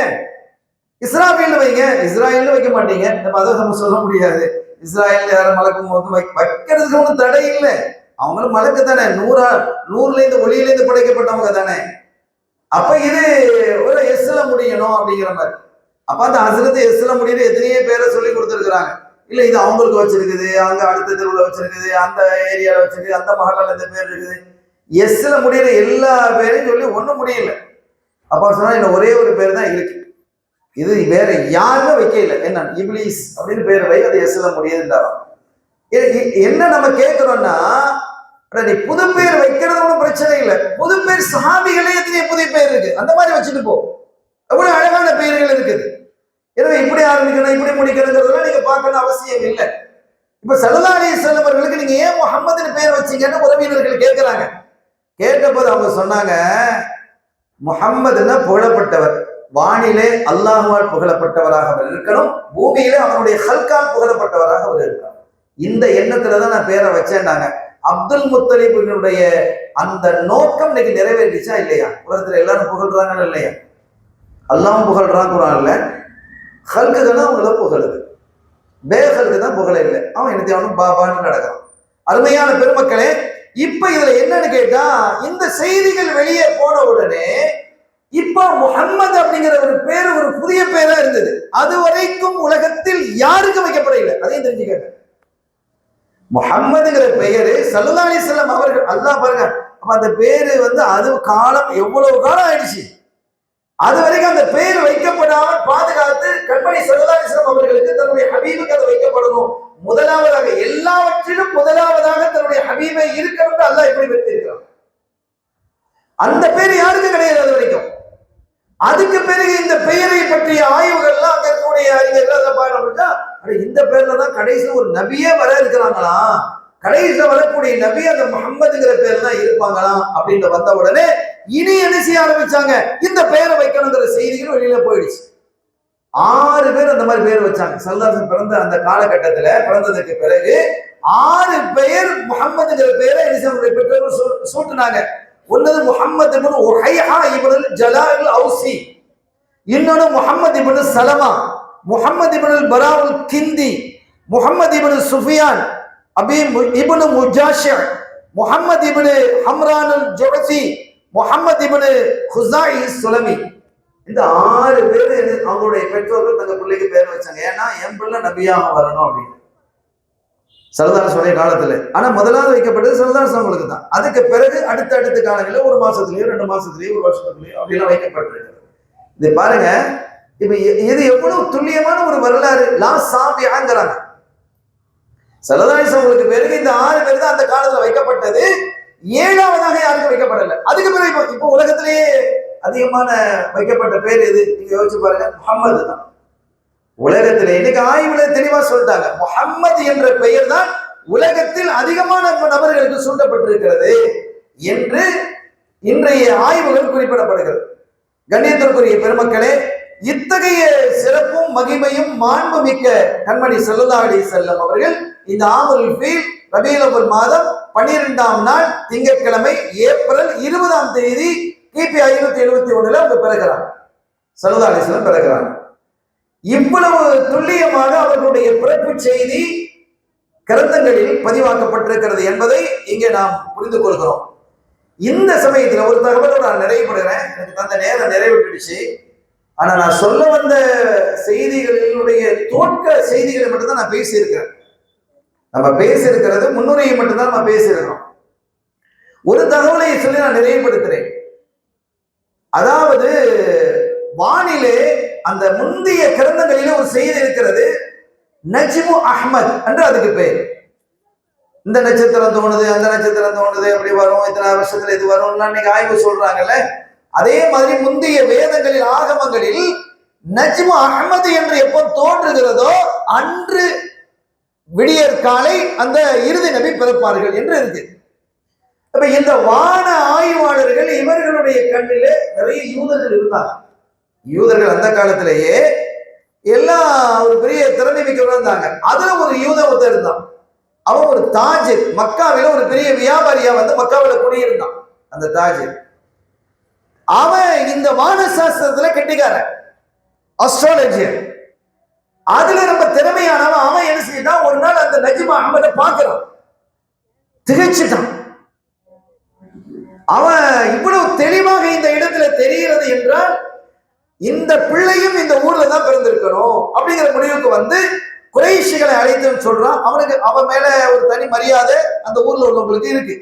இஸ்ராஃபீல் வைங்க. இஸ்ராயல்னு வைக்க மாட்டீங்க, அதை நம்ம சொல்ல முடியாது. இஸ்ராயல் யாரும் மலக்கும் போது வைக்கிறதுக்கு ஒன்றும் தடை இல்லை. அவங்களும் மலக்கு தானே, நூறுல இருந்து ஒளியிலேருந்து படைக்கப்பட்டவங்க தானே. அப்ப இது ஒரு எஸ்ல முடியணும் அப்படிங்கிற மாதிரி. அப்ப அந்த ஹசரத் எஸ்ல முடியுது எத்தனையோ பேரை சொல்லி கொடுத்துருக்குறாங்க. இல்ல இது அவங்களுக்கு வச்சிருக்குது, அங்க அடுத்த தெருவுல வச்சிருக்குது, அந்த ஏரியால வச்சிருக்கு, அந்த மகளால இந்த பேர் இருக்குது. எஸ்ல முடியிற எல்லா பேரையும் சொல்லி ஒண்ணும் முடியல. அப்பா சொன்னா இந்த ஒரே ஒரு பேர் தான் இருக்கு, இது வேற யாருமே வைக்கல. என்ன இப்லீஸ் அப்படின்னு பேர் வை, அது எஸ்ல முடியுதுன்றாராம். என்ன நம்ம கேட்கிறோம்னா, நீ புது பேர் வைக்கிறது ஒன்றும் பிரச்சனை இல்லை. புது பேர் சஹாபிகளே எத்தனையோ புதிய பேர் இருக்கு, அந்த மாதிரி வச்சுட்டு போ. எவ்வளவு அழகான பெயர்கள் இருக்குது. எனவே இப்படி ஆரம்பிக்கணும், இப்படி முடிக்கணுங்கிறதுலாம் நீங்க பார்க்கணும் அவசியம் இல்லை. இப்ப ஸல்லல்லாஹு அலைஹி வஸல்லம் அவர்களுக்கு நீங்க ஏன் முஹம்மதுன்னு பேர் வச்சீங்கன்னு உறவினர்கள் கேட்கிறாங்க. கேட்ட போது அவங்க சொன்னாங்க, முஹம்மதுன்னா புகழப்பட்டவர், வானிலே அல்லாஹ்வால் புகழப்பட்டவராக அவர் இருக்கணும், பூமியிலே அவருடைய ஹல்கால் புகழப்பட்டவராக அவர் இருக்கணும். இந்த எண்ணத்துலதான் நான் பேரை வச்சேன்னாங்க. அப்துல் முத்தலிபினுடைய அந்த நோக்கம் இன்னைக்கு நிறைவேறிச்சா இல்லையா? உலகத்துல எல்லாரும் புகழ்றாங்கன்னு இல்லையா? அல்லாஹ்வும் புகழ்றான் குர்ஆன்ல, ஹல்குக்கு தான் அவங்கள புகழுது, பேஹலுக்கு தான் புகழ இல்லை. அவன் எனக்கு அவனும் பாபான்னு நடக்கிறான். அருமையான பெருமக்களே, இப்ப இதுல என்னன்னு கேட்டா, இந்த செய்திகள் வெளியே போன உடனே இப்போ முஹம்மது அப்படிங்கிற ஒரு பேரு ஒரு புதிய பேரா இருந்தது. அது வரைக்கும் உலகத்தில் யாருக்கும் வைக்கப்படவில்லை. அதையும் தெரிஞ்சுக்க. முஹம்மதுங்கிற பெயரு ஸல்லல்லாஹு அலைஹி வஸல்லம் அவர்கள், அல்லாஹ் பாருங்க, அப்ப அந்த பேரு அது காலம் எவ்வளவு காலம் ஆயிடுச்சு. அது வரைக்கும் அந்த பேர் வைக்கப்படாமல் பாதுகாத்து கண்மணி ஸல்லல்லாஹு அலைஹி வஸல்லம் அவர்களுக்கு தன்னுடைய ஹபீபுக்கு அது வைக்கப்படணும். முதலாவதாக, எல்லாவற்றிலும் முதலாவதாக தன்னுடைய ஹபீபை இருக்கணும். அல்லாஹ் எப்படி வைத்திருக்கிறான். அந்த பேர் யாருக்கும் கிடையாது அது வரைக்கும். அதுக்கு பிறகு இந்த பெயரை பற்றிய ஆய்வுகள்லாம் அங்க இருக்கக்கூடிய அறிஞர்கள் பாருங்க, இந்த பேர்ல தான் கடைசியில் ஒரு நபியே வர இருக்கிறாங்களா, கடைசியில வரக்கூடிய நபி அந்த முஹம்மதுங்கிற பேர் தான் இருப்பாங்களாம் அப்படின்னு வந்த உடனே இனி என்ன செய்ய ஆரம்பிச்சாங்க, இந்த பெயரை வைக்கணுங்கிற செய்திகள் வெளியில போயிடுச்சு. 6 பேர் அந்த மாதிரி பேர் வச்சாங்க. ஸல்லல்லாஹு பிறந்த அந்த காலகட்டத்துல, பிறந்ததுக்கு பிறகு 6 பெயர் முஹம்மதுங்கிற பேரை பெற்றோர்கள் சூட்டினாங்க. ஒன்னது முஹம்மது இப்னு உஹைஹா இப்னு ஜலால் அவுசி, இன்னொன்னு முஹம்மது இப்னு சலமா, முஹம்மது இப்னு பராவுல் கிந்தி, முஹம்மது இப்னு சுஃபியான் அபி இப்னு முஜாஷி, முஹம்மது இப்னு ஹம்ரானுல் ஜுஅசி, முஹம்மது இப்னு குஸாஇ சுலமி. இந்த 6 பேர் அவங்களுடைய பெற்றோர்கள் தங்க பிள்ளைக்கு பேர் வச்சாங்க. ஏன்னா என் பிள்ளை நபியாக வரணும் அப்படின்னு ஸல்லல்லாஹு அலைஹி காலத்துல. ஆனா முதலாவது வைக்கப்பட்டது ஸல்லல்லாஹு அலைஹி வஸல்லம் தான். அதுக்கு பிறகு அடுத்த காலங்களில் 1 மாசத்துலயோ 2 மாசத்துலயோ 1 வருஷத்துலயோ அப்படிலாம் வைக்கப்பட்டிருக்கு. இது பாருங்க, இப்ப இது எவ்வளவு துல்லியமான ஒரு வரலாறு. லா சாபியாங்கிறாங்க. ஸல்லல்லாஹு அலைஹி வஸல்லம் பிறகு இந்த 6 பேர் தான் அந்த காலத்துல வைக்கப்பட்டது. 7வதாக யாருக்கும் வைக்கப்படல. அதுக்கு பிறகு இப்போ உலகத்திலேயே அதிகமான வைக்கப்பட்ட பேர் எது நீங்க யோசிச்சு பாருங்க, முஹம்மது தான். உலகத்திலே இன்னைக்கு ஆய்வுல தெளிவா சொல்லிட்டாங்க, முஹம்மது என்ற பெயர் தான் உலகத்தில் அதிகமான நபர்களுக்கு சூட்டப்பட்டிருக்கிறது என்று இன்றைய ஆய்வுகள் குறிப்பிடப்படுகிறது. கண்ணியத்திற்குரிய பெருமக்களே, இத்தகைய சிறப்பும் மகிமையும் மாண்பு மிக்க கண்மணி ஸல்லல்லாஹு அலைஹி வஸல்லம் அவர்கள் இந்த ஆமுல் ஃபீல் ரபீஉல் அவ்வல் மாதம் 12ஆம் நாள் திங்கட்கிழமை ஏப்ரல் 20ஆம் தேதி கிபி 571 அவங்க பிறகுறாங்க. ஸல்லல்லாஹு அலைஹி வஸல்லம் பிறகுறாங்க. இவ்வளவு துல்லியமாக அவர்களுடைய பிறப்பு செய்தி கிரந்தங்களில் பதிவாக்கப்பட்டிருக்கிறது என்பதை இங்கே நாம் புரிந்து கொள்கிறோம். இந்த சமயத்தில் ஒரு தகவலோடு நான் நிறைவுபடுகிறேன். எனக்கு தந்த நேரம் நிறைவேற்றிடுச்சு. ஆனா நான் சொல்ல வந்த செய்திகளினுடைய தோற்ற செய்திகளை மட்டும்தான் நான் பேசியிருக்கிறேன். நம்ம பேசியிருக்கிறது முன்னுரையை மட்டும்தான் நம்ம பேசியிருக்கிறோம். ஒரு தகவலை சொல்லி நான் நிறைவுபடுத்துறேன். அதாவது வானிலே அந்த முந்தைய கிரந்தங்களிலே ஒரு செய்தி இருக்கிறது, நஜ்மு அஹ்மத் என்று அதுக்கு பேர். இந்த நட்சத்திரம் தோணுது, அந்த நட்சத்திரம் தோணுது, அப்படி வரும், இத்தனை வருஷத்துல இது வரும் இன்னைக்கு ஆய்வு சொல்றாங்கல்ல. அதே மாதிரி முந்தைய வேதங்களில் ஆகமங்களில் நஜ்மு அஹ்மது என்று எப்போ தோன்றுகிறதோ அன்று விடியற் காலை அந்த இறுதி நபி பிறப்பார்கள் என்று இருக்கு. அப்ப இந்த வான ஆய்வாளர்கள் இவர்களுடைய கண்ணிலே நிறைய யூதர்கள் இருந்தாங்க. யூதர்கள் அந்த காலத்திலேயே எல்லாம் ஒரு பெரிய திறமை மிக்கவர்கள் இருந்தாங்க. அதுல ஒரு யூத ஒருத்தர் இருந்தான். அவன் ஒரு தாஜிர், மக்காவில ஒரு பெரிய வியாபாரியா மக்காவில குடியிருந்தான். அந்த தாஜிர் அவன் இந்த வான சாஸ்திரத்துல கெட்டிக்காரன், அஸ்ட்ராலஜியர். அதுல ரொம்ப திறமையானவன். அவன் என்ன செய்தான், ஒரு நாள் அந்த நஜ்மு அஹ்மதை பார்க்கிறான், திகைச்சிட்டான். அவன் இவ்வளவு தெளிவாக இந்த இடத்துல தெரிகிறது என்றால் இந்த பிள்ளையும் இந்த ஊர்ல தான் பிறந்திருக்கணும் அப்படிங்கிற முடிவுக்கு குறைஷிகளை அழைத்து சொல்றான். அவனுக்கு அவன் மேல ஒரு தனி மரியாதை அந்த ஊர்ல உள்ளவங்களுக்கு இருக்கு.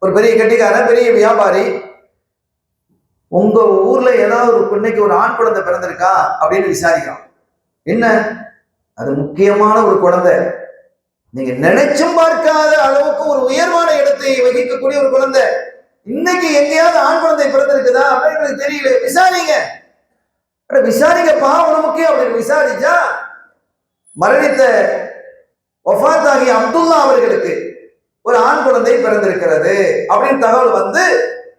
ஒரு பெரிய கெட்டிக்காரன், பெரிய வியாபாரி. உங்க ஊர்ல ஏதாவது ஒரு பிள்ளைக்கு ஒரு ஆண் குழந்தை பிறந்திருக்கா அப்படின்னு விசாரிக்கிறான். என்ன, அது முக்கியமான ஒரு குழந்தை, நீங்க நினைச்சும் பார்க்காத அளவுக்கு ஒரு உயர்வான இடத்தை வகிக்கக்கூடிய ஒரு குழந்தை. இன்னைக்கு எங்கேயாவது ஆண் குழந்தை பிறந்திருக்குதா அப்படின்னு தெரியல, விசாரிங்க. விசாரிங்கப்பா, ஒரு முக்கியம் அப்படின்னு விசாரிச்சா மரணித்த வஃபாத் ஆகிய அப்துல்லா அவர்களுக்கு ஒரு ஆண் குழந்தை பிறந்திருக்கிறது அப்படின்னு தகவல்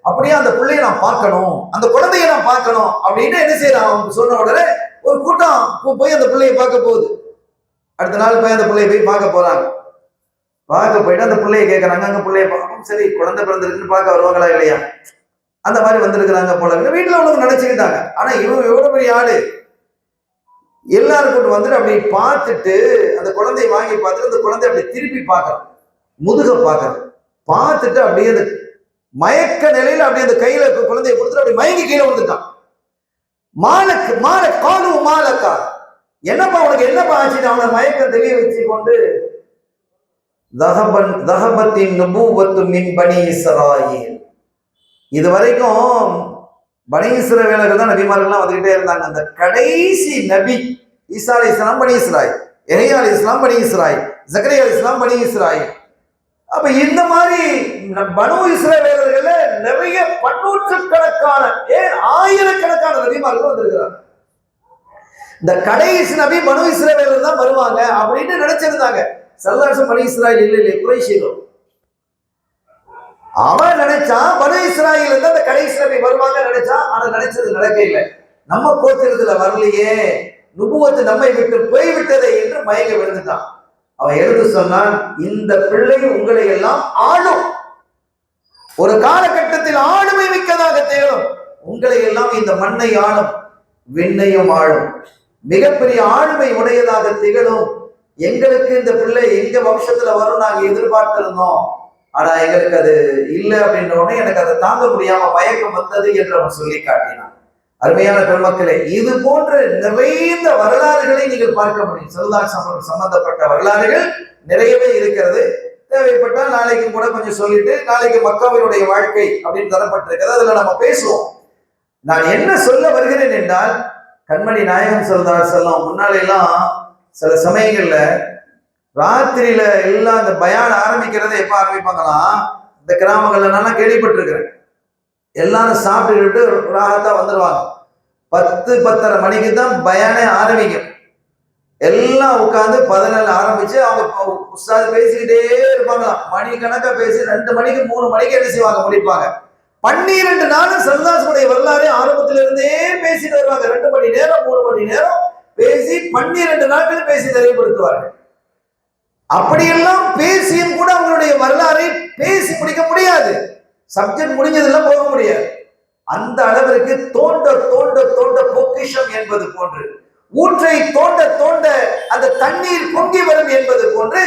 அப்படியே அந்த பிள்ளையை நான் பார்க்கணும், அந்த குழந்தைய நான் பார்க்கணும் அப்படின்னு என்ன செய்யறான். அவங்க சொன்ன உடனே ஒரு கூட்டம் போய் அந்த பிள்ளையை பார்க்க போகுது. அடுத்த நாள் போய் அந்த பிள்ளையை போய் பார்க்க போறாங்க. பார்க்க போயிட்டு அந்த பிள்ளையை கேட்கறாங்க. அங்க பிள்ளைய பார்க்கணும், சரி குழந்தை பிறந்திருக்குன்னு பார்க்க வருவாங்களா இல்லையா, அந்த மாதிரி வந்திருக்கிறாங்க போல வீட்டுல உள்ளவங்க நினைச்சுக்கிட்டாங்க. ஆனா இவன் எவ்வளவு பெரிய ஆளு, எல்லாரும் கொண்டு அப்படி பார்த்துட்டு அந்த குழந்தையை வாங்கி பார்த்துட்டு அந்த குழந்தைய அப்படி திருப்பி பார்க்கறான், முதுக பார்க்கறான். பார்த்துட்டு அப்படியே அந்த மயக்க நிலையில அப்படியே அந்த கையில குழந்தைய கொடுத்துட்டு அப்படி மயங்கி கீழே வந்துட்டான். காலு மாலக்கா, என்னப்பா உனக்கு என்னப்பா ஆச்சு? அவனை மயக்கம் தெளிய வச்சு கொண்டு தஹபத்தின் நுபுவத்து மின் பனி இஸ்ராயீல், இது வரைக்கும் பனி இஸ்ரவேலர்கள் தான் நபிமார்கள்லாம் வந்துகிட்டே இருந்தாங்க. அந்த கடைசி நபி ஈசா அலைஹிஸ்ஸலாம் பனி இஸ்ராயீல், யஹ்யா அலைஹிஸ்ஸலாம் பனி இஸ்ராயீல், ஜக்கரியா அலைஹிஸ்ஸலாம் பனி இஸ்ராயீல். அப்ப இந்த மாதிரி பனு இஸ்ரவேலர்கள நிறைய பன்னூற்றுக்கணக்கான, ஏன் ஆயிரக்கணக்கான நபிமார்கள் வந்திருக்கிறார். இந்த கடைசி நபி பனு இஸ்ரவேலர் தான் வருவாங்க அப்படின்னு நினைச்சிருந்தாங்க. சல்லல்லாஹு பனி இஸ்ராயீல் இல்லை, குறைஷியோ. அவன் நினைச்சான் பனு இஸ்ராயீல் இருந்து அந்த கடைசி நபி வருவாங்க நினைச்சான். ஆனா நினைச்சது நடக்க இல்லை. நம்ம கோத்திரத்துல வரலையே, நுபுவத்து நம்மை விட்டு போய்விட்டதை என்று மயங்க விழுந்துட்டான். அவன் எழுந்து சொன்னான், இந்த பிள்ளை உங்களை எல்லாம் ஆளும், ஒரு காலகட்டத்தில் ஆளுமை மிக்கதாக திகழும், உங்களை எல்லாம் இந்த மண்ணை ஆளும், விண்ணையும் ஆளும், மிகப்பெரிய ஆளுமை உடையதாக திகழும். எங்களுக்கு இந்த பிள்ளை எங்க வம்சத்துல வரும் நாங்க எதிர்பார்த்திருந்தோம், ஆனா எங்களுக்கு அது இல்லை அப்படின்ற உடனே எனக்கு அதை தாங்க முடியாம மயக்கம் வந்தது என்று அவன் சொல்லி காட்டினான். அருமையான பெருமக்களே, இது போன்ற நிறைந்த வரலாறுகளை நீங்கள் பார்க்க முடியும். ஸல்லல்லாஹு சம்பந்தப்பட்ட வரலாறுகள் நிறையவே இருக்கிறது. தேவைப்பட்டால் நாளைக்கு கூட கொஞ்சம் சொல்லிட்டு, நாளைக்கு மக்காவினுடைய வாழ்க்கை அப்படின்னு தரப்பட்டிருக்கிறது, அதுல நம்ம பேசுவோம். நான் என்ன சொல்ல வருகிறேன் என்றால், கண்மணி நாயகம் ஸல்லல்லாஹு அலைஹி வஸல்லம் முன்னாலெல்லாம் சில சமயங்கள்ல ராத்திரியில எல்லாம் இந்த பயான் ஆரம்பிக்கிறத எப்ப ஆரம்பிப்பாங்களாம், இந்த கிராமங்கள்ல நான் கேள்விப்பட்டிருக்கிறேன். எல்லாரும் சாப்பிட்டுக்கிட்டு ராகத்தா வந்துடுவாங்க. 10-10:30 மணிக்கு தான் பயானே ஆரம்பிக்கும். எல்லாம் உட்காந்து 14 ஆரம்பிச்சு அவங்க உஸ்தாது பேசிக்கிட்டே இருப்பாங்களாம். மணி கணக்கா பேசி 2 மணிக்கு 3 மணிக்கு என்ன செய்வாங்க, முடிப்பாங்க. 12 நாளும் சல்லல்லாஹுடைய வரலாறு ஆரம்பத்தில இருந்தே பேசிட்டு வருவாங்க. 2 மணி நேரம் 3 மணி நேரம் பேசி 12 நாட்கள் பேசி தெளிவுபடுத்துவார்கள். அப்படியெல்லாம் பேசியும் கூட அவங்களுடைய வரலாறை பேசி முடிக்க முடியாது. சப்ஜெக்ட் முடிஞ்சதெல்லாம் போக முடியாது. அந்த அளவிற்கு தோண்ட தோண்ட தோண்ட பொக்கிஷம் என்பது போன்று, ஊற்றை தோண்ட தோண்ட அந்த தண்ணீர் பொங்கி வரும் என்பது போன்று,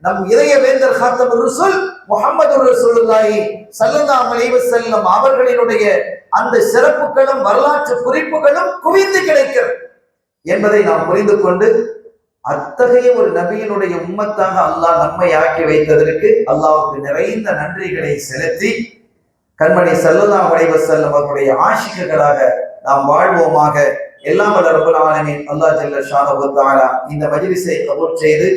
நம் இதய வேந்தர் காத்தமுர் ரசூல் முஹம்மது ரசூலுல்லாஹி ஸல்லல்லாஹு அலைஹி வஸல்லம் அவர்களினுடைய அந்த சிறப்புகளும் வரலாற்று குறிப்புகளும் குவிந்து கிடைக்கிறது என்பதை நாம் புரிந்து கொண்டு, அத்தகைய ஒரு நபியினுடைய உம்மத்தாக அல்லாஹ் நம்மை ஆக்கி வைத்ததற்கு அல்லாஹ்வுக்கு நிறைந்த நன்றிகளை செலுத்தி, கண்மணி ஸல்லல்லாஹு அலைஹி வஸல்லம் அவர்களுடைய ஆஷிக்குகளாக நாம் வாழ்வோமாக. எல்லாம் வல்ல ரப்பல் ஆலமீன் அல்லாஹ் ஜல்ல ஷானஹு தஆலா இந்த மஜ்லிஸை கபூல் செய்து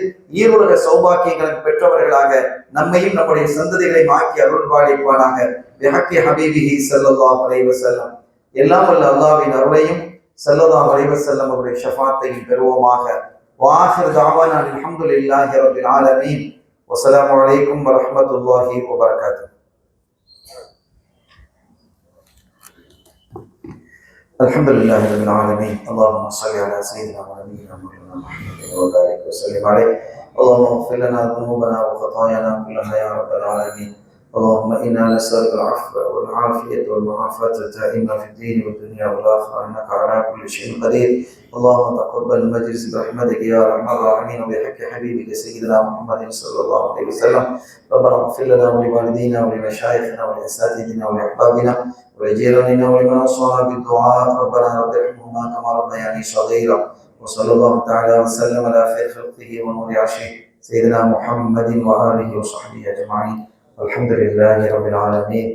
ஈருலக சௌபாக்கியங்களின் பெற்றவர்களாக நம்மையும் நம்முடைய சந்ததிகளையும் ஆக்கி அருள் பாலிப்பானாக. பிஹக்கி ஹபீபிஹி ஸல்லல்லாஹு அலைஹி வஸல்லம். எல்லாம் வல்ல அல்லாஹ்வின் அருளையும் ஸல்லல்லாஹு அலைஹி வஸல்லம் அவருடைய ஷஃபாத்தையும் பெறுவோமாக. வாஹிர் தஅவானா அல்ஹம்துலில்லாஹி ரப்பில் ஆலமீன். வஸ்ஸலாமு அலைக்கும் வரஹ்மத்துல்லாஹி வபரகாத்துஹு. الحمد لله رب العالمين. اللهم صل على سيدنا ونبينا محمد وبارك وسلم عليه. اللهم اغفر لنا ذنوبنا وخطايانا كلها يا رب العالمين. اللهم انا نسالك العفو والعافيه والمعافاه الدائمه في الدين والدنيا والاخره، انك على كل شيء قدير. اللهم تقبل المجلس برحمتك يا ارحم الراحمين وبحق حبيبك سيدنا محمد صلى الله عليه وسلم. ربنا اغفر لنا ولوالدينا ولمشايخنا ولاساتذتنا ولاحبابنا ولجيراننا ولمن اوصانا بالدعاء. ربنا رب ارحمهما كما ربياني صغيرا. وصلى الله تعالى وسلم على خير خلقه ونور عرشه سيدنا محمد واله وصحبه اجمعين. الحمد لله رب العالمين.